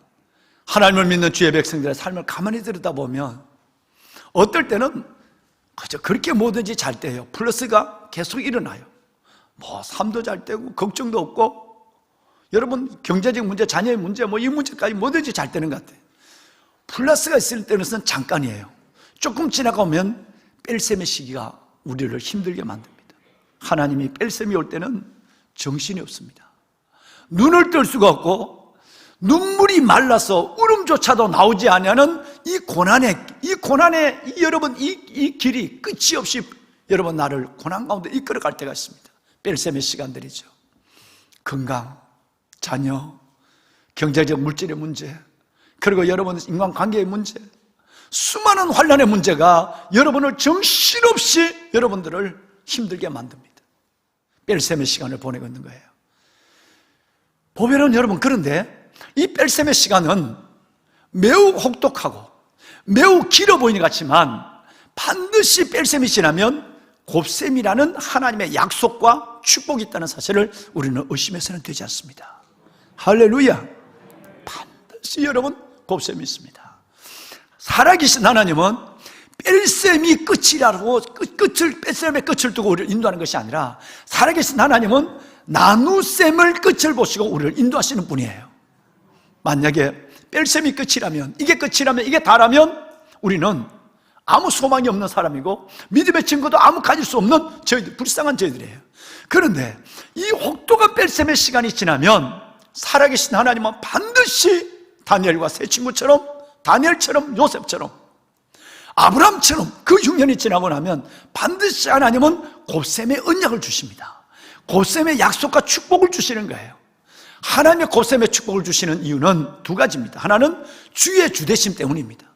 하나님을 믿는 주의 백성들의 삶을 가만히 들여다보면 어떨 때는 그저 그렇게 뭐든지 잘 때예요. 플러스가 계속 일어나요. 삶도 잘 되고 걱정도 없고, 여러분 경제적 문제, 자녀의 문제, 이 문제까지 뭐든지 잘 되는 것 같아요. 플러스가 있을 때는 잠깐이에요. 조금 지나가면 뺄셈의 시기가 우리를 힘들게 만듭니다. 하나님이 뺄셈이 올 때는 정신이 없습니다. 눈을 뜰 수가 없고 눈물이 말라서 울음조차도 나오지 않는 이 고난의 여러분 이 길이 끝이 없이 여러분 나를 고난 가운데 이끌어갈 때가 있습니다. 뺄셈의 시간들이죠. 건강, 자녀, 경제적 물질의 문제, 그리고 여러분 인간관계의 문제, 수많은 환난의 문제가 여러분을 정신없이 여러분들을 힘들게 만듭니다. 뺄셈의 시간을 보내고 있는 거예요. 보면은 여러분, 그런데 이 뺄셈의 시간은 매우 혹독하고 매우 길어 보이는 것 같지만 반드시 뺄셈이 지나면 곱셈이라는 하나님의 약속과 축복이 있다는 사실을 우리는 의심해서는 되지 않습니다. 할렐루야. 반드시 여러분 곱셈이 있습니다. 살아계신 하나님은 뺄셈이 끝이라고 뺄셈의 끝을 두고 우리를 인도하는 것이 아니라, 살아계신 하나님은 나눗셈을 끝을 보시고 우리를 인도하시는 분이에요. 만약에 뺄셈이 끝이라면, 이게 끝이라면, 이게 다라면 우리는 아무 소망이 없는 사람이고 믿음의 증거도 아무 가질 수 없는 불쌍한 저희들이에요. 그런데 이 혹독한 뺄셈의 시간이 지나면 살아계신 하나님은 반드시 다니엘과 세 친구처럼, 다니엘처럼, 요셉처럼, 아브라함처럼 그 흉년이 지나고 나면 반드시 하나님은 곱셈의 언약을 주십니다. 곱셈의 약속과 축복을 주시는 거예요. 하나님의 곱셈의 축복을 주시는 이유는 두 가지입니다. 하나는 주의 주대심 때문입니다.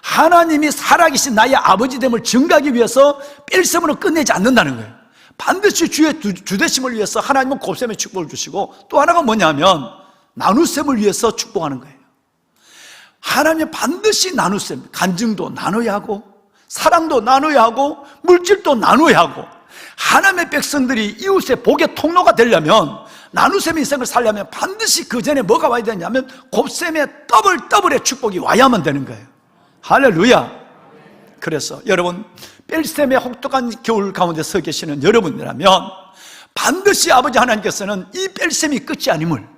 하나님이 살아계신 나의 아버지됨을 증가하기 위해서 뺄셈으로 끝내지 않는다는 거예요. 반드시 주의 주되심을 위해서 하나님은 곱셈의 축복을 주시고, 또 하나가 뭐냐면 나눗셈을 위해서 축복하는 거예요. 하나님이 반드시 나눗셈, 간증도 나눠야 하고 사랑도 나눠야 하고 물질도 나눠야 하고, 하나님의 백성들이 이웃의 복의 통로가 되려면, 나눗셈의 인생을 살려면 반드시 그 전에 뭐가 와야 되냐면 곱셈의 더블의 축복이 와야만 되는 거예요. 할렐루야. 그래서 여러분, 뺄셈의 혹독한 겨울 가운데 서 계시는 여러분이라면 반드시 아버지 하나님께서는 이 뺄셈이 끝이 아님을,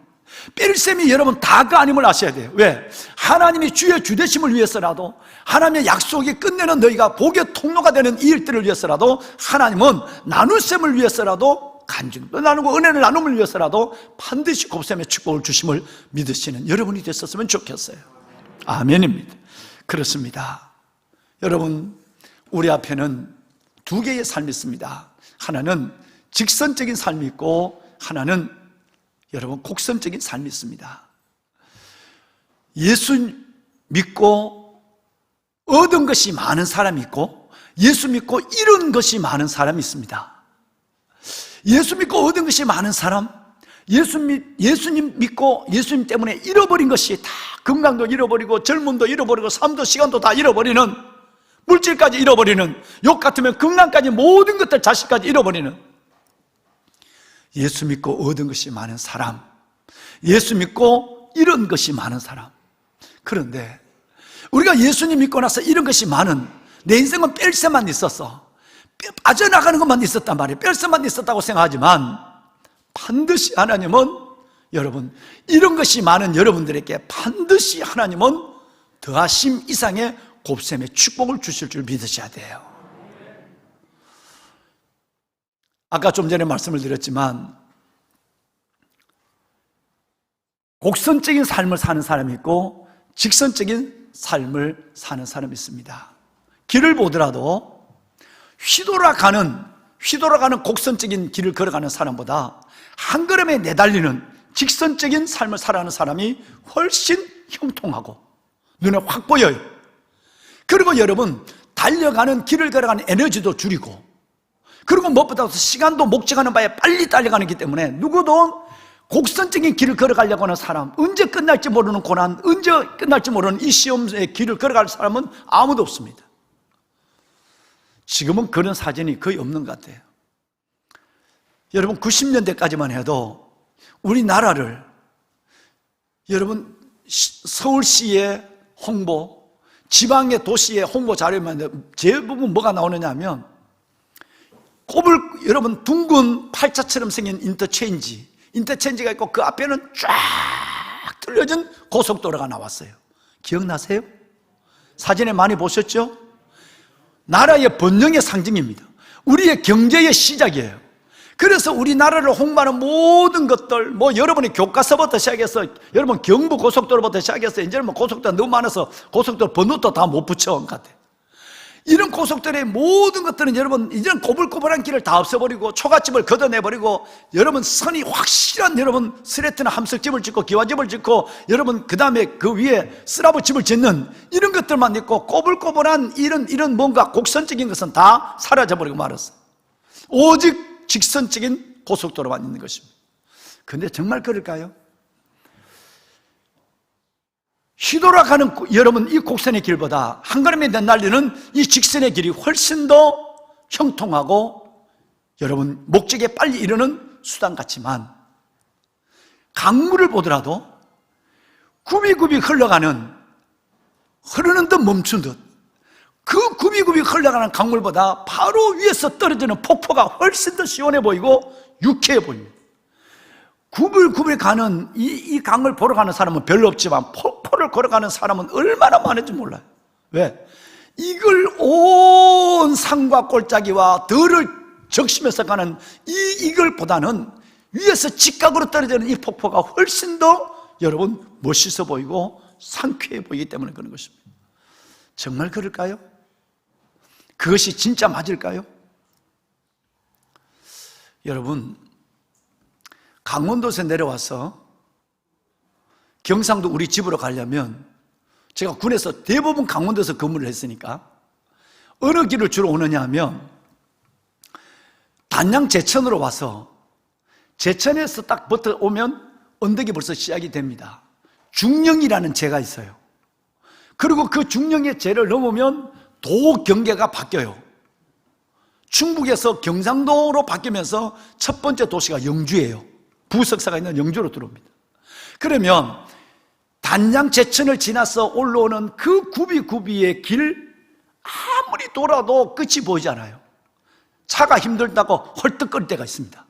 뺄셈이 여러분 다가 아님을 아셔야 돼요. 왜? 하나님이 주의 주되심을 위해서라도, 하나님의 약속이 끝내는 너희가 복의 통로가 되는 이 일들을 위해서라도, 하나님은 나눗셈을 위해서라도, 간증도 나누고 은혜를 나눔을 위해서라도 반드시 곱셈의 축복을 주심을 믿으시는 여러분이 됐었으면 좋겠어요. 아멘입니다. 그렇습니다. 여러분, 우리 앞에는 두 개의 삶이 있습니다. 하나는 직선적인 삶이 있고, 하나는 여러분 곡선적인 삶이 있습니다. 예수 믿고 얻은 것이 많은 사람이 있고, 예수 믿고 잃은 것이 많은 사람이 있습니다. 예수 믿고 얻은 것이 많은 사람, 예수님 믿고 예수님 때문에 잃어버린 것이 다, 건강도 잃어버리고 젊음도 잃어버리고 삶도 시간도 다 잃어버리는, 물질까지 잃어버리는, 욕 같으면 건강까지 모든 것들 자식까지 잃어버리는, 예수 믿고 얻은 것이 많은 사람, 예수 믿고 잃은 것이 많은 사람. 그런데 우리가 예수님 믿고 나서 잃은 것이 많은, 내 인생은 뺄셈만 있었어, 빠져나가는 것만 있었단 말이에요. 뺄셈만 있었다고 생각하지만 반드시 하나님은, 여러분, 이런 것이 많은 여러분들에게 반드시 하나님은 더하심 이상의 곱셈의 축복을 주실 줄 믿으셔야 돼요. 아까 좀 전에 말씀을 드렸지만 곡선적인 삶을 사는 사람이 있고 직선적인 삶을 사는 사람이 있습니다. 길을 보더라도 휘돌아가는 곡선적인 길을 걸어가는 사람보다 한 걸음에 내달리는 직선적인 삶을 살아가는 사람이 훨씬 형통하고 눈에 확 보여요. 그리고 여러분, 달려가는 길을 걸어가는 에너지도 줄이고, 그리고 무엇보다 시간도 목적하는 바에 빨리 달려가기 때문에 누구도 곡선적인 길을 걸어가려고 하는 사람, 언제 끝날지 모르는 고난, 언제 끝날지 모르는 이 시험의 길을 걸어갈 사람은 아무도 없습니다. 지금은 그런 사진이 거의 없는 것 같아요. 여러분, 90년대까지만 해도 우리나라를, 여러분, 서울시의 홍보, 지방의 도시의 홍보 자료만 대부분 뭐가 나오느냐 하면, 여러분, 둥근 팔자처럼 생긴 인터체인지가 있고 그 앞에는 쫙 뚫려진 고속도로가 나왔어요. 기억나세요? 사진에 많이 보셨죠? 나라의 번영의 상징입니다. 우리의 경제의 시작이에요. 그래서 우리나라를 홍보하는 모든 것들, 여러분이 교과서부터 시작해서, 여러분 경부 고속도로부터 시작해서, 이제는 고속도로가 너무 많아서 고속도로 번호도 다 못 붙여온 것 같아요. 이런 고속도로의 모든 것들은 여러분, 이제는 꼬불꼬불한 길을 다 없애버리고 초가집을 걷어내버리고, 여러분 선이 확실한, 여러분 스레트나 함석집을 짓고 기와집을 짓고, 여러분 그 다음에 그 위에 쓰라부집을 짓는 이런 것들만 있고, 꼬불꼬불한 이런 뭔가 곡선적인 것은 다 사라져버리고 말았어요. 오직 직선적인 고속도로만 있는 것입니다. 그런데 정말 그럴까요? 휘돌아가는 여러분 이 곡선의 길보다 한 걸음에 내달리는 이 직선의 길이 훨씬 더 형통하고, 여러분 목적에 빨리 이르는 수단 같지만, 강물을 보더라도 굽이굽이 흐르는 듯 멈춘 듯, 그 굽이굽이 흘러가는 강물보다 바로 위에서 떨어지는 폭포가 훨씬 더 시원해 보이고 유쾌해 보입니다. 구불구불 가는 이 강을 보러 가는 사람은 별로 없지만 폭포를 걸어가는 사람은 얼마나 많은지 몰라요. 왜? 이걸 온 산과 골짜기와 들을 적시면서 가는 이걸보다는 위에서 직각으로 떨어지는 이 폭포가 훨씬 더 여러분 멋있어 보이고 상쾌해 보이기 때문에 그런 것입니다. 정말 그럴까요? 그것이 진짜 맞을까요? 여러분, 강원도에서 내려와서 경상도 우리 집으로 가려면 제가 군에서 대부분 강원도에서 근무를 했으니까 어느 길을 주로 오느냐 하면 단양 제천으로 와서 제천에서 딱 붙어 오면 언덕이 벌써 시작이 됩니다. 중령이라는 제가 있어요. 그리고 그 중령의 제를 넘으면 도 경계가 바뀌어요. 충북에서 경상도로 바뀌면서 첫 번째 도시가 영주예요. 부석사가 있는 영주로 들어옵니다. 그러면 단양 제천을 지나서 올라오는 그 구비구비의 길 아무리 돌아도 끝이 보이지 않아요. 차가 힘들다고 헐떡거릴 때가 있습니다.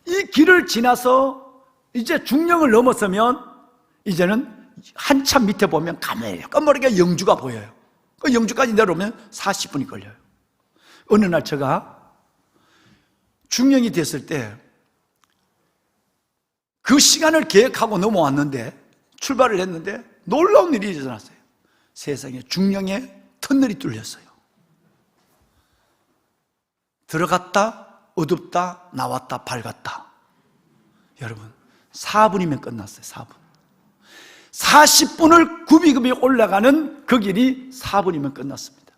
이 길을 지나서 이제 중령을 넘어서면 이제는 한참 밑에 보면 까마르게 영주가 보여요. 그 영주까지 내려오면 40분이 걸려요. 어느 날 제가 중령이 됐을 때 그 시간을 계획하고 넘어왔는데 출발을 했는데 놀라운 일이 일어났어요. 세상에 중령의 터널이 뚫렸어요. 들어갔다 어둡다 나왔다 밝았다. 여러분 4분이면 끝났어요. 4분. 40분을 구비구비 올라가는 그 길이 4분이면 끝났습니다.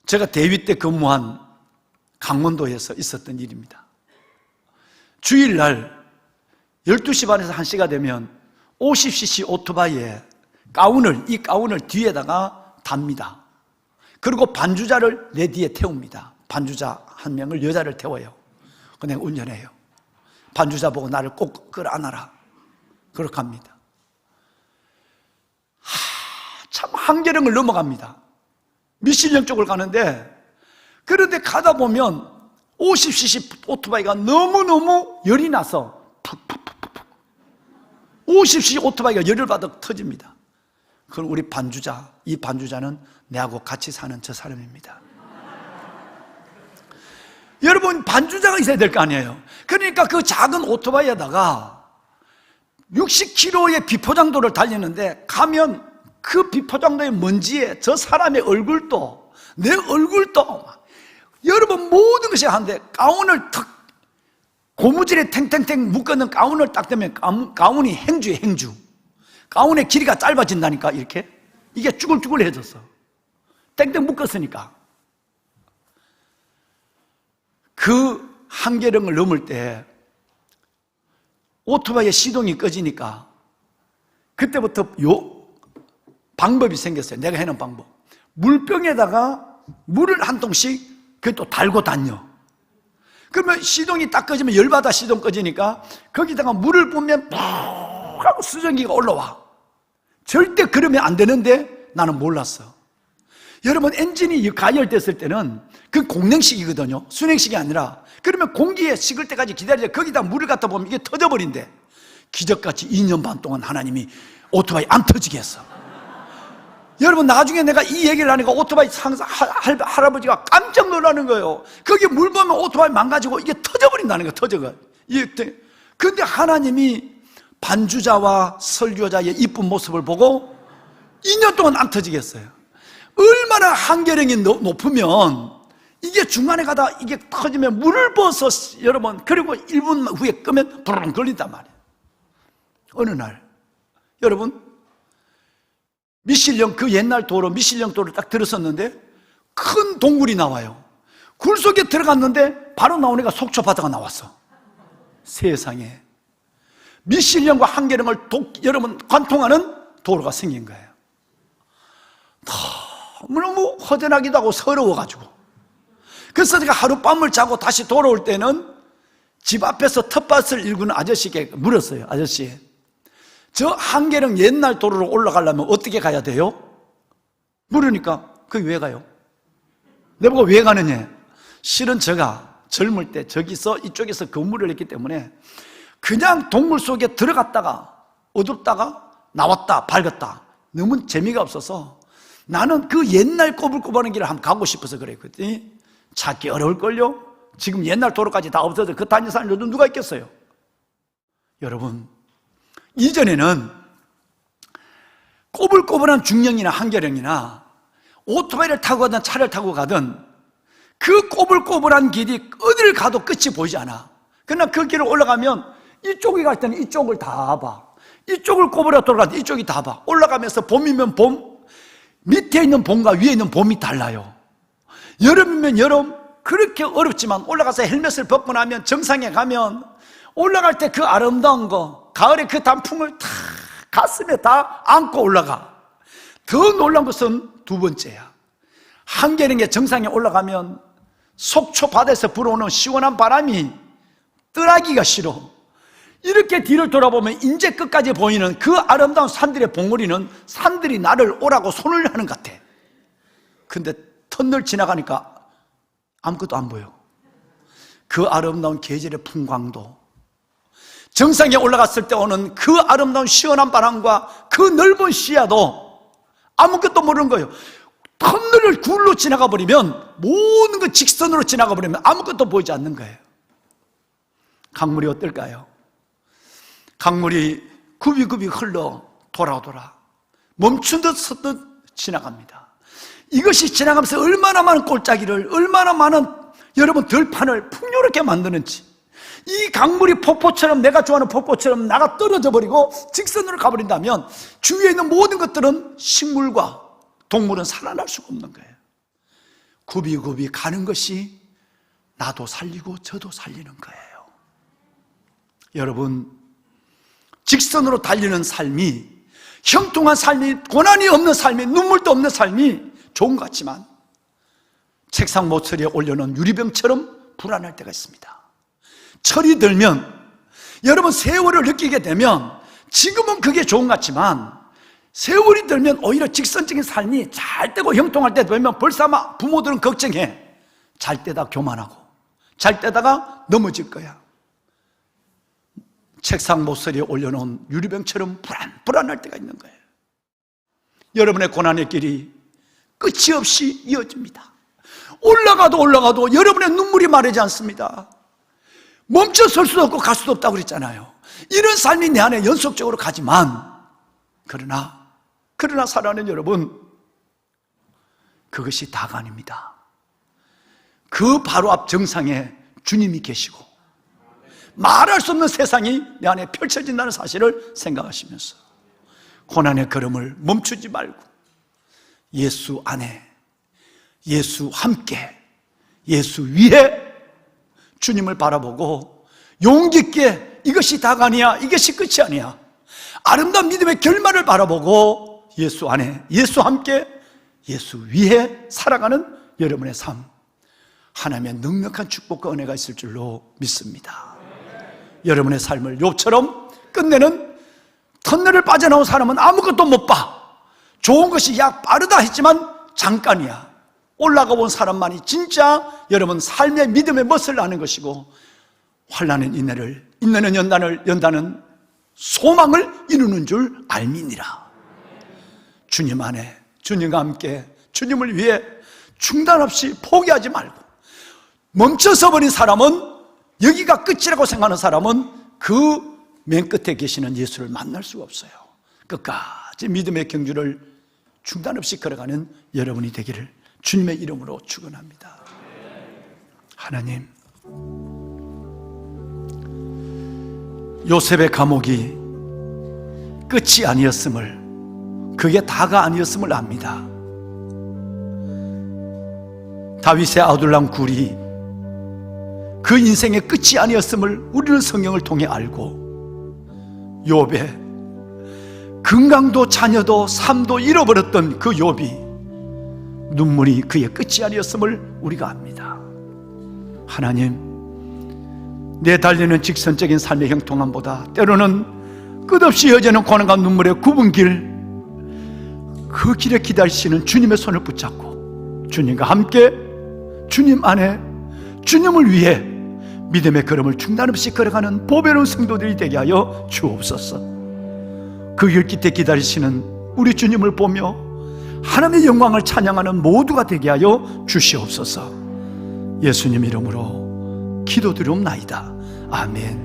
제가 대위 때 근무한 강원도에서 있었던 일입니다. 주일날 12시 반에서 1시가 되면 50cc 오토바이에 이 가운을 뒤에다가 답니다. 그리고 반주자를 내 뒤에 태웁니다. 반주자 한 명을 여자를 태워요. 그냥 운전해요. 반주자 보고 나를 꼭 끌어안아라. 그렇게 합니다. 참 한계령을 넘어갑니다. 미실령 쪽을 가는데 그런데 가다 보면 50cc 오토바이가 너무너무 열이 나서 푹푹푹푹 50cc 오토바이가 열을 받아 터집니다. 그럼 우리 반주자, 이 반주자는 내하고 같이 사는 저 사람입니다. 여러분 반주자가 있어야 될 거 아니에요. 그러니까 그 작은 오토바이에다가 60km의 비포장도를 달리는데 가면 그 비포장도의 먼지에 저 사람의 얼굴도 내 얼굴도 여러분 모든 것이 한데 가운을 탁 고무줄에 탱탱탱 묶어놓은 가운을 딱 대면 가운이 행주예요. 행주. 가운의 길이가 짧아진다니까. 이렇게 이게 쭈글쭈글해졌어. 땡땡 묶었으니까. 그 한계령을 넘을 때 오토바이의 시동이 꺼지니까 그때부터 방법이 생겼어요. 내가 해놓은 방법. 물병에다가 물을 한 통씩 그것도 달고 다녀. 그러면 시동이 딱 꺼지면 열받아 시동 꺼지니까 거기다가 물을 뿜으면 푹 하고 수증기가 올라와. 절대 그러면 안 되는데 나는 몰랐어. 여러분 엔진이 가열됐을 때는 그 공냉식이거든요. 순행식이 아니라. 그러면 공기에 식을 때까지 기다리자 거기다 물을 갖다 보면 이게 터져버린대. 기적같이 2년 반 동안 하나님이 오토바이 안 터지게 했어. 여러분 나중에 내가 이 얘기를 하니까 오토바이 상사 할아버지가 깜짝 놀라는 거예요. 거기 물 보면 오토바이 망가지고 이게 터져버린다는 거예요. 터져가. 근데 하나님이 반주자와 설교자의 이쁜 모습을 보고 2년 동안 안 터지겠어요. 얼마나 한계령이 높으면 이게 중간에 가다 이게 터지면 물을 부어서 여러분 그리고 1분 후에 끄면 부르릉 걸린단 말이에요. 어느 날 여러분 미실령 그 옛날 도로 미실령 도로를 딱 들었었는데 큰 동굴이 나와요. 굴 속에 들어갔는데 바로 나오니까 속초 바다가 나왔어. 세상에 미실령과 한계령을 여러분 관통하는 도로가 생긴 거예요. 너무너무 허전하기도 하고 서러워가지고 그래서 제가 하룻밤을 자고 다시 돌아올 때는 집 앞에서 텃밭을 일구는 아저씨에게 물었어요. 아저씨 저 한계령 옛날 도로로 올라가려면 어떻게 가야 돼요? 물으니까 거기 왜 가요? 내보고 왜 가느냐? 실은 제가 젊을 때 저기서 이쪽에서 근무를 했기 때문에 그냥 동굴 속에 들어갔다가 어둡다가 나왔다 밝았다 너무 재미가 없어서 나는 그 옛날 꼬불꼬불한 길을 한번 가고 싶어서 그랬거든요. 찾기 어려울걸요? 지금 옛날 도로까지 다 없어져 그 다니는 사람 요즘 누가 있겠어요? 여러분 이전에는 꼬불꼬불한 중령이나 한계령이나 오토바이를 타고 가든 차를 타고 가든 그 꼬불꼬불한 길이 어디를 가도 끝이 보이지 않아. 그러나 그 길을 올라가면 이쪽에 갈 때는 이쪽을 다 봐. 이쪽을 꼽으려 돌아가는데 이쪽이 다 봐. 올라가면서 봄이면 봄, 밑에 있는 봄과 위에 있는 봄이 달라요. 여름이면 여름, 그렇게 어렵지만 올라가서 헬멧을 벗고 나면 정상에 가면 올라갈 때 그 아름다운 거, 가을의 그 단풍을 다 가슴에 다 안고 올라가. 더 놀라운 것은 두 번째야. 한계령의 정상에 올라가면 속초 바다에서 불어오는 시원한 바람이 떠나기가 싫어. 이렇게 뒤를 돌아보면 인제 끝까지 보이는 그 아름다운 산들의 봉우리는 산들이 나를 오라고 손을 하는 것 같아. 근데 터널 지나가니까 아무것도 안 보여. 그 아름다운 계절의 풍광도, 정상에 올라갔을 때 오는 그 아름다운 시원한 바람과 그 넓은 시야도 아무것도 모르는 거예요. 터널을 굴로 지나가 버리면, 모든 거 직선으로 지나가 버리면 아무것도 보이지 않는 거예요. 강물이 어떨까요? 강물이 굽이굽이 흘러 돌아 멈춘 듯 섰듯 지나갑니다. 이것이 지나가면서 얼마나 많은 골짜기를, 얼마나 많은 여러분 들판을 풍요롭게 만드는지. 이 강물이 폭포처럼, 내가 좋아하는 폭포처럼 나가 떨어져 버리고 직선으로 가버린다면 주위에 있는 모든 것들은, 식물과 동물은 살아날 수가 없는 거예요. 굽이굽이 가는 것이 나도 살리고 저도 살리는 거예요. 여러분, 직선으로 달리는 삶이, 형통한 삶이, 고난이 없는 삶이, 눈물도 없는 삶이 좋은 것 같지만 책상 모서리에 올려놓은 유리병처럼 불안할 때가 있습니다. 철이 들면, 여러분 세월을 느끼게 되면, 지금은 그게 좋은 것 같지만 세월이 들면 오히려 직선적인 삶이 잘 되고 형통할 때 되면 벌써 아마 부모들은 걱정해. 잘 때다 교만하고 잘 때다가 넘어질 거야. 책상 모서리에 올려놓은 유리병처럼 불안할 때가 있는 거예요. 여러분의 고난의 길이 끝이 없이 이어집니다. 올라가도 여러분의 눈물이 마르지 않습니다. 멈춰 설 수도 없고 갈 수도 없다고 그랬잖아요. 이런 삶이 내 안에 연속적으로 가지만, 그러나 사랑하는 여러분, 그것이 다가 아닙니다. 그 바로 앞 정상에 주님이 계시고 말할 수 없는 세상이 내 안에 펼쳐진다는 사실을 생각하시면서 고난의 걸음을 멈추지 말고 예수 안에, 예수 함께, 예수 위에 주님을 바라보고 용기 있게, 이것이 다가 아니야, 이것이 끝이 아니야, 아름다운 믿음의 결말을 바라보고 예수 안에, 예수 함께, 예수 위에 살아가는 여러분의 삶, 하나님의 넉넉한 축복과 은혜가 있을 줄로 믿습니다. 여러분의 삶을 욥처럼 끝내는, 터널을 빠져나온 사람은 아무것도 못 봐. 좋은 것이 야 빠르다 했지만 잠깐이야. 올라가 본 사람만이 진짜 여러분 삶의 믿음의 멋을 아는 것이고, 환난은 인내를, 인내는 연단을, 연단은 소망을 이루는 줄 알미니라. 주님 안에, 주님과 함께, 주님을 위해 중단 없이 포기하지 말고, 멈춰서 버린 사람은, 여기가 끝이라고 생각하는 사람은 그 맨 끝에 계시는 예수를 만날 수가 없어요. 끝까지 믿음의 경주를 중단 없이 걸어가는 여러분이 되기를 주님의 이름으로 축원합니다. 하나님, 요셉의 감옥이 끝이 아니었음을, 그게 다가 아니었음을 압니다. 다윗의 아둘람 굴이 그 인생의 끝이 아니었음을 우리는 성경을 통해 알고, 욥의 건강도 자녀도 삶도 잃어버렸던 그 욥이 눈물이 그의 끝이 아니었음을 우리가 압니다. 하나님, 내 달리는 직선적인 삶의 형통함보다 때로는 끝없이 이어지는 고난과 눈물의 굽은 길, 그 길에 기다리시는 주님의 손을 붙잡고 주님과 함께, 주님 안에, 주님을 위해 믿음의 걸음을 중단 없이 걸어가는 보배로운 성도들이 되게 하여 주옵소서. 그 길 끝에 기다리시는 우리 주님을 보며 하나님의 영광을 찬양하는 모두가 되게 하여 주시옵소서. 예수님 이름으로 기도드리옵나이다. 아멘.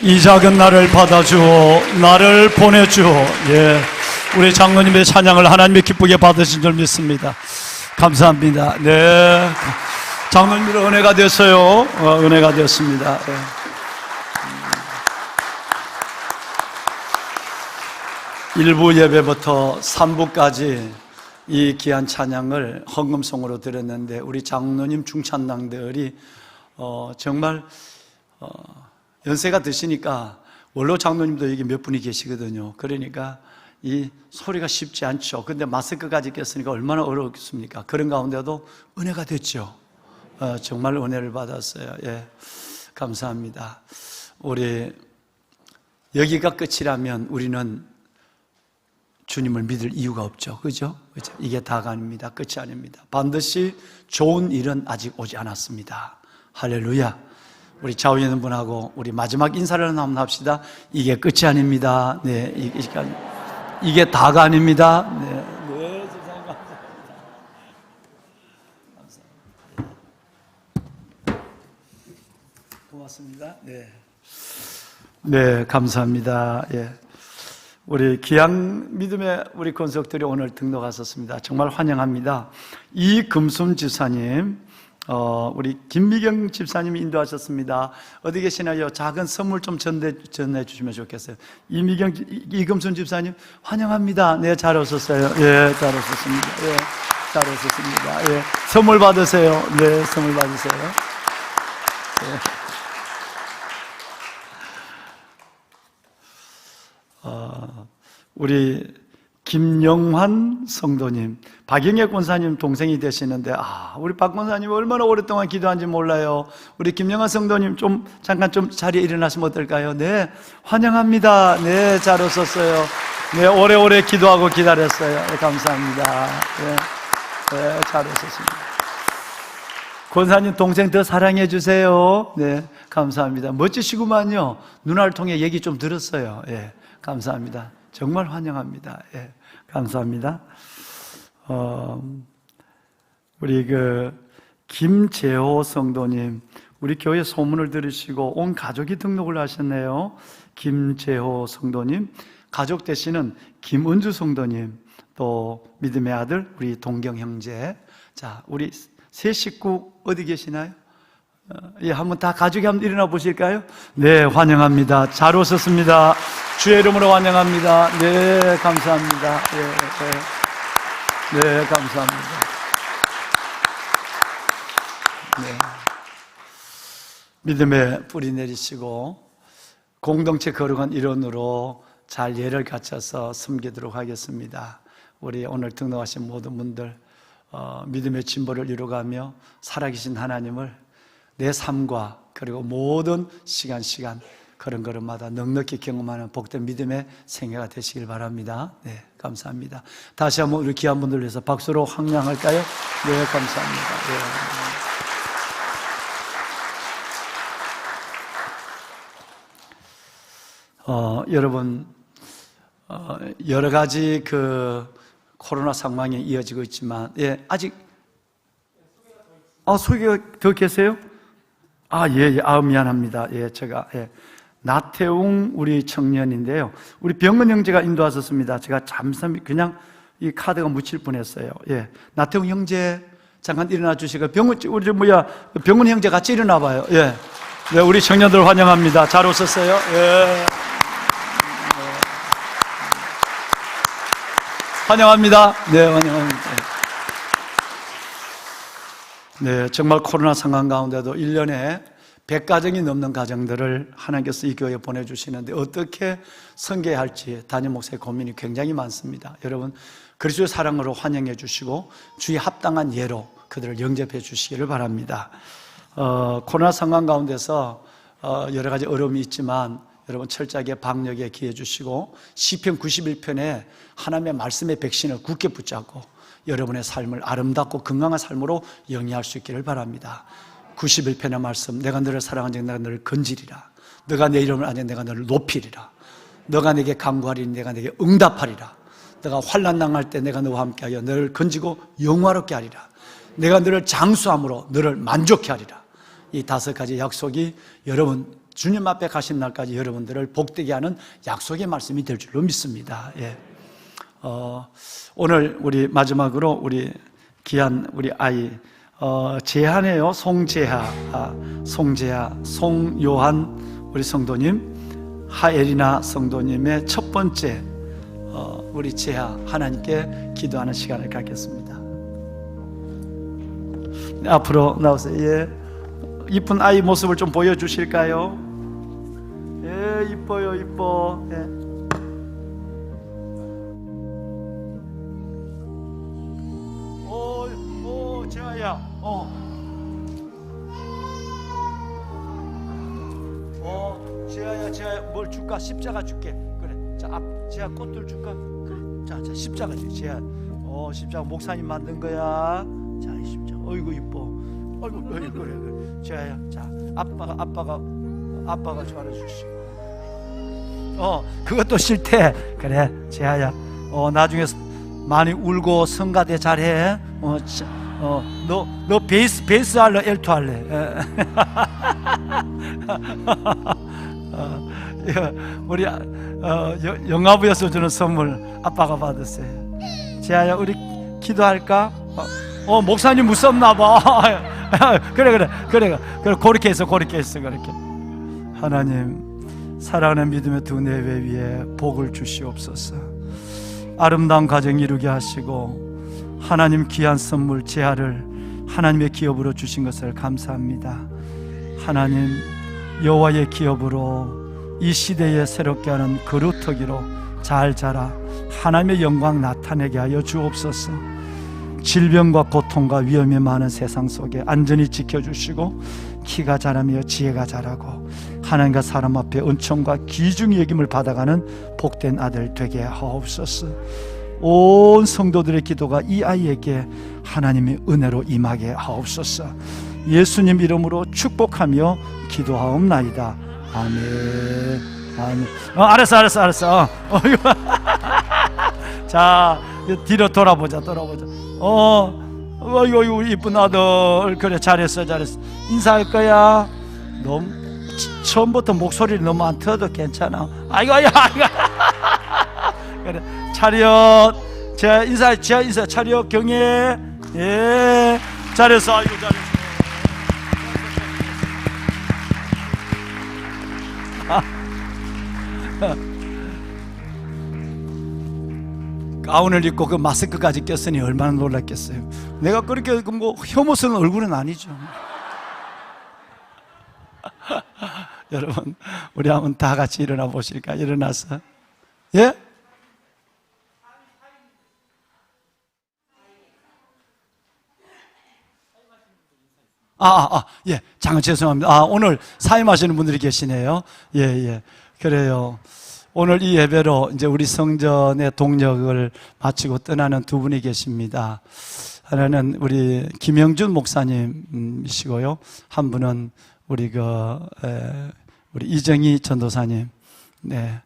이 작은 나를 받아주어 나를 보내주어. 예, 우리 장로님의 찬양을 하나님이 기쁘게 받으신 줄 믿습니다. 감사합니다. 네, 장로님들 은혜가 됐어요. 은혜가 되었습니다. 예. 일부 예배부터 3부까지 이 귀한 찬양을 헌금송으로 드렸는데 우리 장로님 중찬당들이 정말 연세가 드시니까 원로 장로님도 여기 몇 분이 계시거든요. 그러니까 이 소리가 쉽지 않죠. 근데 마스크까지 꼈으니까 얼마나 어렵겠습니까? 그런 가운데도 은혜가 됐죠. 정말 은혜를 받았어요. 예, 감사합니다. 우리 여기가 끝이라면 우리는 주님을 믿을 이유가 없죠. 그죠? 그죠? 이게 다가 아닙니다. 끝이 아닙니다. 반드시 좋은 일은 아직 오지 않았습니다. 할렐루야. 우리 좌우에 있는 분하고 우리 마지막 인사를 한번 합시다. 이게 끝이 아닙니다. 네, 이게 다가 아닙니다. 네, 네, 세상에 감사합니다. 고맙습니다. 네, 네, 감사합니다. 예. 우리 귀한 믿음의 우리 권속들이 오늘 등록하셨습니다. 정말 환영합니다. 이금순 집사님, 우리 김미경 집사님이 인도하셨습니다. 어디 계시나요? 작은 선물 좀 전해 주시면 좋겠어요. 이금순 집사님 환영합니다. 네, 잘 오셨어요. 예, 잘 오셨습니다. 예, 잘 오셨습니다. 예, 선물 받으세요. 네, 선물 받으세요. 예. 우리 김영환 성도님, 박영애 권사님 동생이 되시는데, 우리 박 권사님 얼마나 오랫동안 기도한지 몰라요. 우리 김영환 성도님 잠깐 자리에 일어나시면 어떨까요? 네, 환영합니다. 네, 잘 오셨어요. 네, 오래오래 기도하고 기다렸어요. 네, 감사합니다. 네, 잘 오셨습니다. 권사님 동생 더 사랑해 주세요. 네, 감사합니다. 멋지시구만요. 누나를 통해 얘기 좀 들었어요. 예, 감사합니다. 정말 환영합니다. 예, 감사합니다. 우리 김재호 성도님, 우리 교회 소문을 들으시고 온 가족이 등록을 하셨네요. 김재호 성도님, 가족 되시는 김은주 성도님, 또 믿음의 아들 우리 동경 형제. 자, 우리 세 식구 어디 계시나요? 예, 한번 다 가족이 한번 일어나 보실까요? 네, 환영합니다. 잘 오셨습니다. 주의 이름으로 환영합니다. 네, 감사합니다. 네, 감사합니다. 네. 믿음의 뿌리 내리시고 공동체 거룩한 일원으로 잘 예를 갖춰서 섬기도록 하겠습니다. 우리 오늘 등록하신 모든 분들 믿음의 진보를 이루어가며 살아계신 하나님을 내 삶과 그리고 모든 시간 걸음걸음마다 넉넉히 경험하는 복된 믿음의 생애가 되시길 바랍니다. 네, 감사합니다. 다시 한번 우리 귀한 분들 위해서 박수로 환영할까요? 네, 감사합니다. 네. 여러분, 여러 가지 코로나 상황이 이어지고 있지만, 예, 아직, 소개가 더 계세요? 미안합니다. 예, 제가, 나태웅 우리 청년인데요. 우리 병은 형제가 인도하셨습니다. 제가 잠시 그냥 이 카드가 묻힐 뻔했어요. 예, 나태웅 형제, 잠깐 일어나 주시고, 병은 형제 같이 일어나 봐요. 예. 네, 우리 청년들 환영합니다. 잘 오셨어요? 예. 환영합니다. 네, 환영합니다. 네, 정말 코로나 상황 가운데도 1년에 100가정이 넘는 가정들을 하나님께서 이 교회에 보내주시는데 어떻게 섬겨야 할지 담임 목사의 고민이 굉장히 많습니다. 여러분, 그리스도의 사랑으로 환영해 주시고 주의 합당한 예로 그들을 영접해 주시기를 바랍니다. 코로나 상황 가운데서 여러 가지 어려움이 있지만 여러분 철저하게 방역에 기해 주시고 시편 91편에 하나님의 말씀의 백신을 굳게 붙잡고 여러분의 삶을 아름답고 건강한 삶으로 영위할 수 있기를 바랍니다. 91편의 말씀, 내가 너를 사랑한 적 내가 너를 건지리라. 너가 내 이름을 아냐 내가 너를 높이리라. 너가 내게 간구하리니 내가 내게 응답하리라. 너가 환난 당할 때 내가 너와 함께하여 너를 건지고 영화롭게 하리라. 내가 너를 장수함으로 너를 만족케 하리라. 이 5가지 약속이 여러분 주님 앞에 가신 날까지 여러분들을 복되게 하는 약속의 말씀이 될 줄로 믿습니다. 예. 오늘 우리 마지막으로 우리 귀한 우리 아이 재하네요. 송재하, 송요한 우리 성도님, 하에리나 성도님의 첫 번째 우리 재하 하나님께 기도하는 시간을 갖겠습니다. 네, 앞으로 나오세요. 예. 이쁜 아이 모습을 좀 보여주실까요? 예, 이뻐요, 이뻐. 예. 재하야, 재하야, 뭘 줄까? 십자가 줄게. 그래. 자, 재하 꽃들 줄까? 그래. 자, 십자가 줘. 재하. 십자가 목사님 만든 거야. 자, 이 십자가. 어이구 이뻐. 어이구, 그래. 재하야. 자, 아빠가 좋아해 주시고. 그것도 싫대. 그래, 재하야. 나중에 많이 울고 성가대 잘해. 너 베이스 할래? 엘토 할래? 우리 영화부에서 주는 선물 아빠가 받으세요. 재하야, 우리 기도할까? 목사님 무섭나 봐. 그래. 그렇게 했어. 그렇게. 하나님, 사랑하는 믿음의 두 내외 위에 복을 주시옵소서. 아름다운 가정 이루게 하시고 하나님 귀한 선물 재하를 하나님의 기업으로 주신 것을 감사합니다. 하나님, 여호와의 기업으로 이 시대에 새롭게 하는 그루터기로 잘 자라 하나님의 영광 나타내게 하여 주옵소서. 질병과 고통과 위험이 많은 세상 속에 안전히 지켜주시고 키가 자라며 지혜가 자라고 하나님과 사람 앞에 은총과 귀중히 여김을 받아가는 복된 아들 되게 하옵소서. 온 성도들의 기도가 이 아이에게 하나님의 은혜로 임하게 하옵소서. 예수님 이름으로 축복하며 기도하옵나이다. 아멘. 아멘. 알았어. 자, 뒤로 돌아보자. 이거 이쁜 아들. 그래, 잘했어. 인사할 거야. 너무 처음부터 목소리를 너무 안 틀어도 괜찮아. 아이고. 그래, 차렷. 제 인사 차렷 경례. 예, 잘했어. 아이고, 잘했어. 가운을 입고 그 마스크까지 꼈으니 얼마나 놀랐겠어요. 내가 그렇게 뭐 혐오스러운 얼굴은 아니죠. 여러분, 우리 한번 다 같이 일어나 보실까? 일어나서, 예? 예, 잠깐 죄송합니다. 오늘 사임하시는 분들이 계시네요. 예, 그래요. 오늘 이 예배로 이제 우리 성전의 동력을 마치고 떠나는 두 분이 계십니다. 하나는 우리 김영준 목사님이시고요. 한 분은 우리 우리 이정희 전도사님. 네,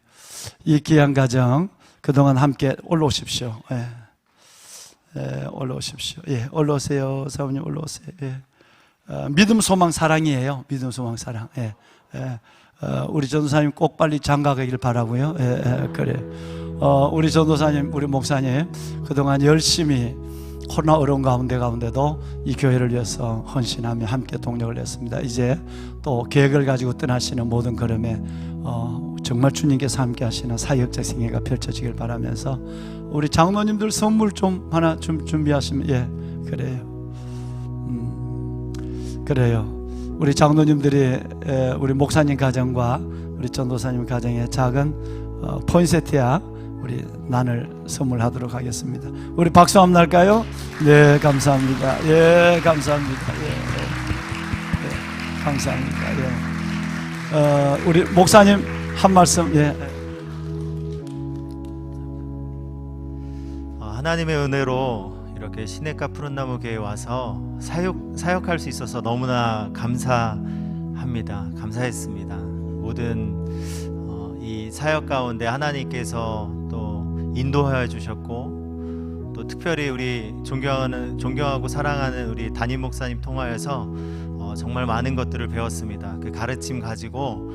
이 귀한 가정 그동안 함께 올라오십시오. 올라오십시오. 예, 올라오세요, 사모님 올라오세요. 예. 믿음, 소망, 사랑이에요. 믿음, 소망, 사랑. 우리 전도사님 꼭 빨리 장가가길 바라고요. 그래. 우리 전도사님, 우리 목사님 그동안 열심히 코로나 어려운 가운데도 이 교회를 위해서 헌신하며 함께 동력을 냈습니다. 이제 또 계획을 가지고 떠나시는 모든 걸음에 정말 주님께서 함께 하시는 사역적 생애가 펼쳐지길 바라면서 우리 장로님들 선물 좀 하나 좀 준비하시면. 예, 그래요. 우리 장로님들이 우리 목사님 가정과 우리 전도사님 가정에 작은 포인세티아 우리 난을 선물하도록 하겠습니다. 우리 박수 한번 할까요? 네, 감사합니다. 예, 감사합니다. 감사합니다. 우리 목사님 한 말씀. 하나님의 은혜로 이렇게 시냇가 푸른나무 교회에 와서 사역할 수 있어서 너무나 감사합니다. 감사했습니다. 모든 이 사역 가운데 하나님께서 또 인도하여 주셨고 또 특별히 우리 존경하고 사랑하는 우리 담임 목사님 통하여서 정말 많은 것들을 배웠습니다. 그 가르침 가지고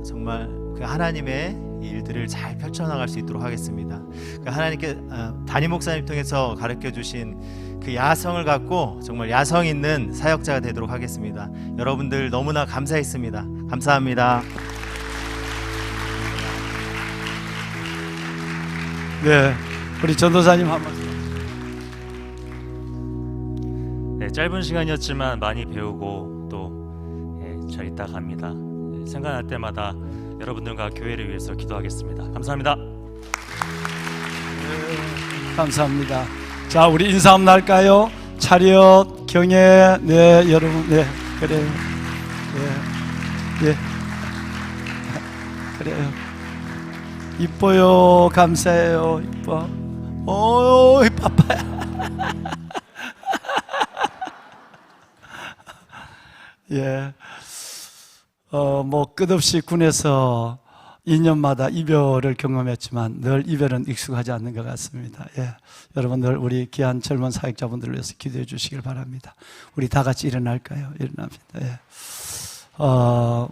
정말 그 하나님의 일들을 잘 펼쳐나갈 수 있도록 하겠습니다. 그 하나님께 담임 목사님 통해서 가르쳐 주신 그 야성을 갖고 정말 야성 있는 사역자가 되도록 하겠습니다. 여러분들 너무나 감사했습니다. 감사합니다. 네, 우리 전도사님 한 말씀. 네, 짧은 시간이었지만 많이 배우고 또 잘 있다 갑니다. 생각날 때마다 여러분들과 교회를 위해서 기도하겠습니다. 감사합니다. 감사합니다. 자, 우리 인사 한번 할까요? 차렷 경례. 네, 여러분. 네, 그래요. 그래요. 이뻐요. 감사해요. 이뻐. 이 빠빠야. 예. 뭐 끝없이 군에서 2년마다 이별을 경험했지만 늘 이별은 익숙하지 않는 것 같습니다. 예. 여러분들 우리 귀한 젊은 사역자분들을 위해서 기도해 주시길 바랍니다. 우리 다 같이 일어날까요? 일어납니다. 예.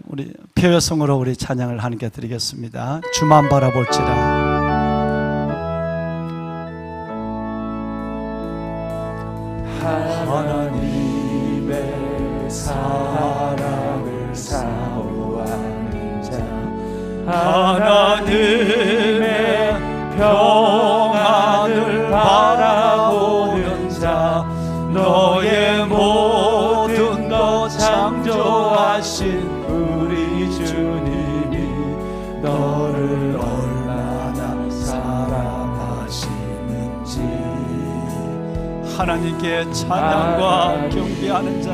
우리 표회성으로 우리 찬양을 하나님께 드리겠습니다. 주만 바라볼지라. 하나님의 사랑을 사모하는 자, 하나님의 평안을 바라보는 자, 너의 모든 것 창조하신 우리 주님이 너를 얼마나 사랑하는지 하나님께 찬양과 경배하는 자,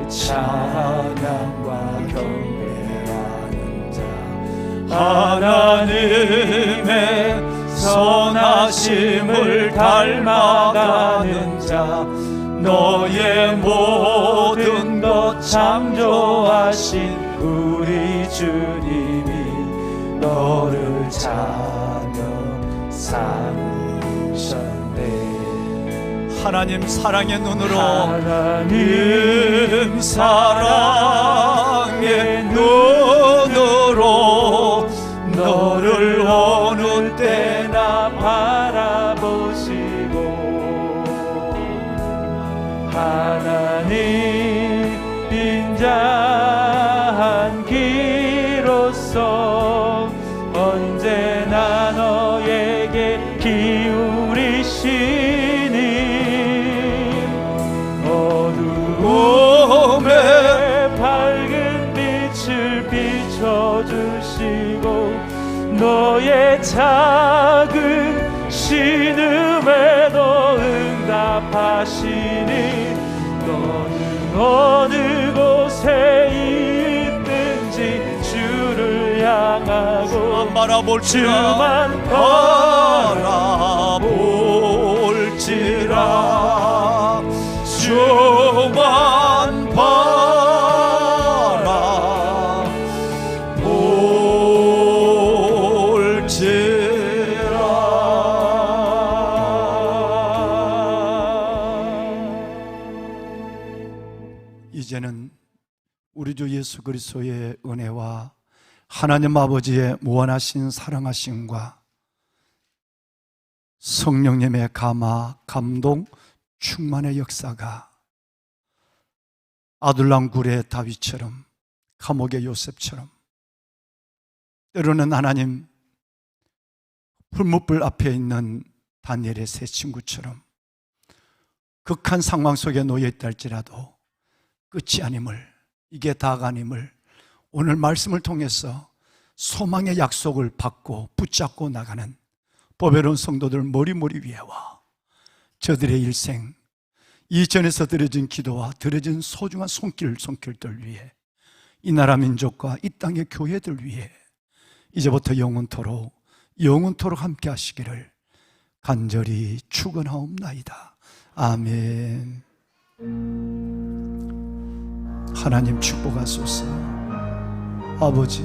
찬양과 경배하는 자, 하나님의 선하심을 닮아가는 자, 너의 모든 것 창조하신 우리 주님이 너를 자녀 삼으셨네. 하나님 사랑의 눈으로, 하나님 사랑의 눈으로 너를 어느 때나 바라보시고 하나님 인자한 기로서 언제나 너에게 기울이시니 어두움에 밝은 빛을 비춰주시고 너의 작은 신음에도 응답하시니 너는 어느 곳에 있든지 주를 향하고 바라볼지라, 주만 바라볼지라, 주만 이제는 우리 주 예수 그리스도의 은혜와 하나님 아버지의 무한하신 사랑하심과 성령님의 감화, 감동, 충만의 역사가 아둘람 굴의 다윗처럼, 감옥의 요셉처럼, 때로는 하나님 풀무불 앞에 있는 다니엘의 세 친구처럼 극한 상황 속에 놓여 있다 할지라도 끝이 아님을, 이게 다가 아님을 오늘 말씀을 통해서 소망의 약속을 받고 붙잡고 나가는 보배로운 성도들 머리머리 위에와 저들의 일생, 이전에서 드려진 기도와 드려진 소중한 손길들 위에, 이 나라 민족과 이 땅의 교회들 위에 이제부터 영원토록 함께 하시기를 간절히 축원하옵나이다. 아멘. 하나님 축복하소서. 아버지,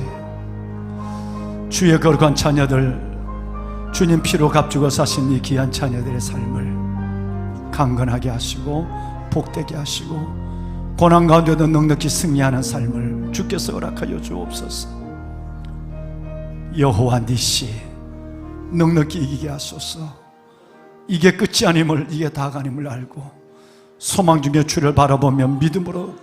주의 거룩한 자녀들, 주님 피로 값주고 사신 이 귀한 자녀들의 삶을 강건하게 하시고 복되게 하시고 고난 가운데도 넉넉히 승리하는 삶을 주께서 허락하여 주옵소서. 여호와 니시 넉넉히 이기게 하소서. 이게 끝이 아님을, 이게 다가 아님을 알고 소망 중에 주를 바라보며 믿음으로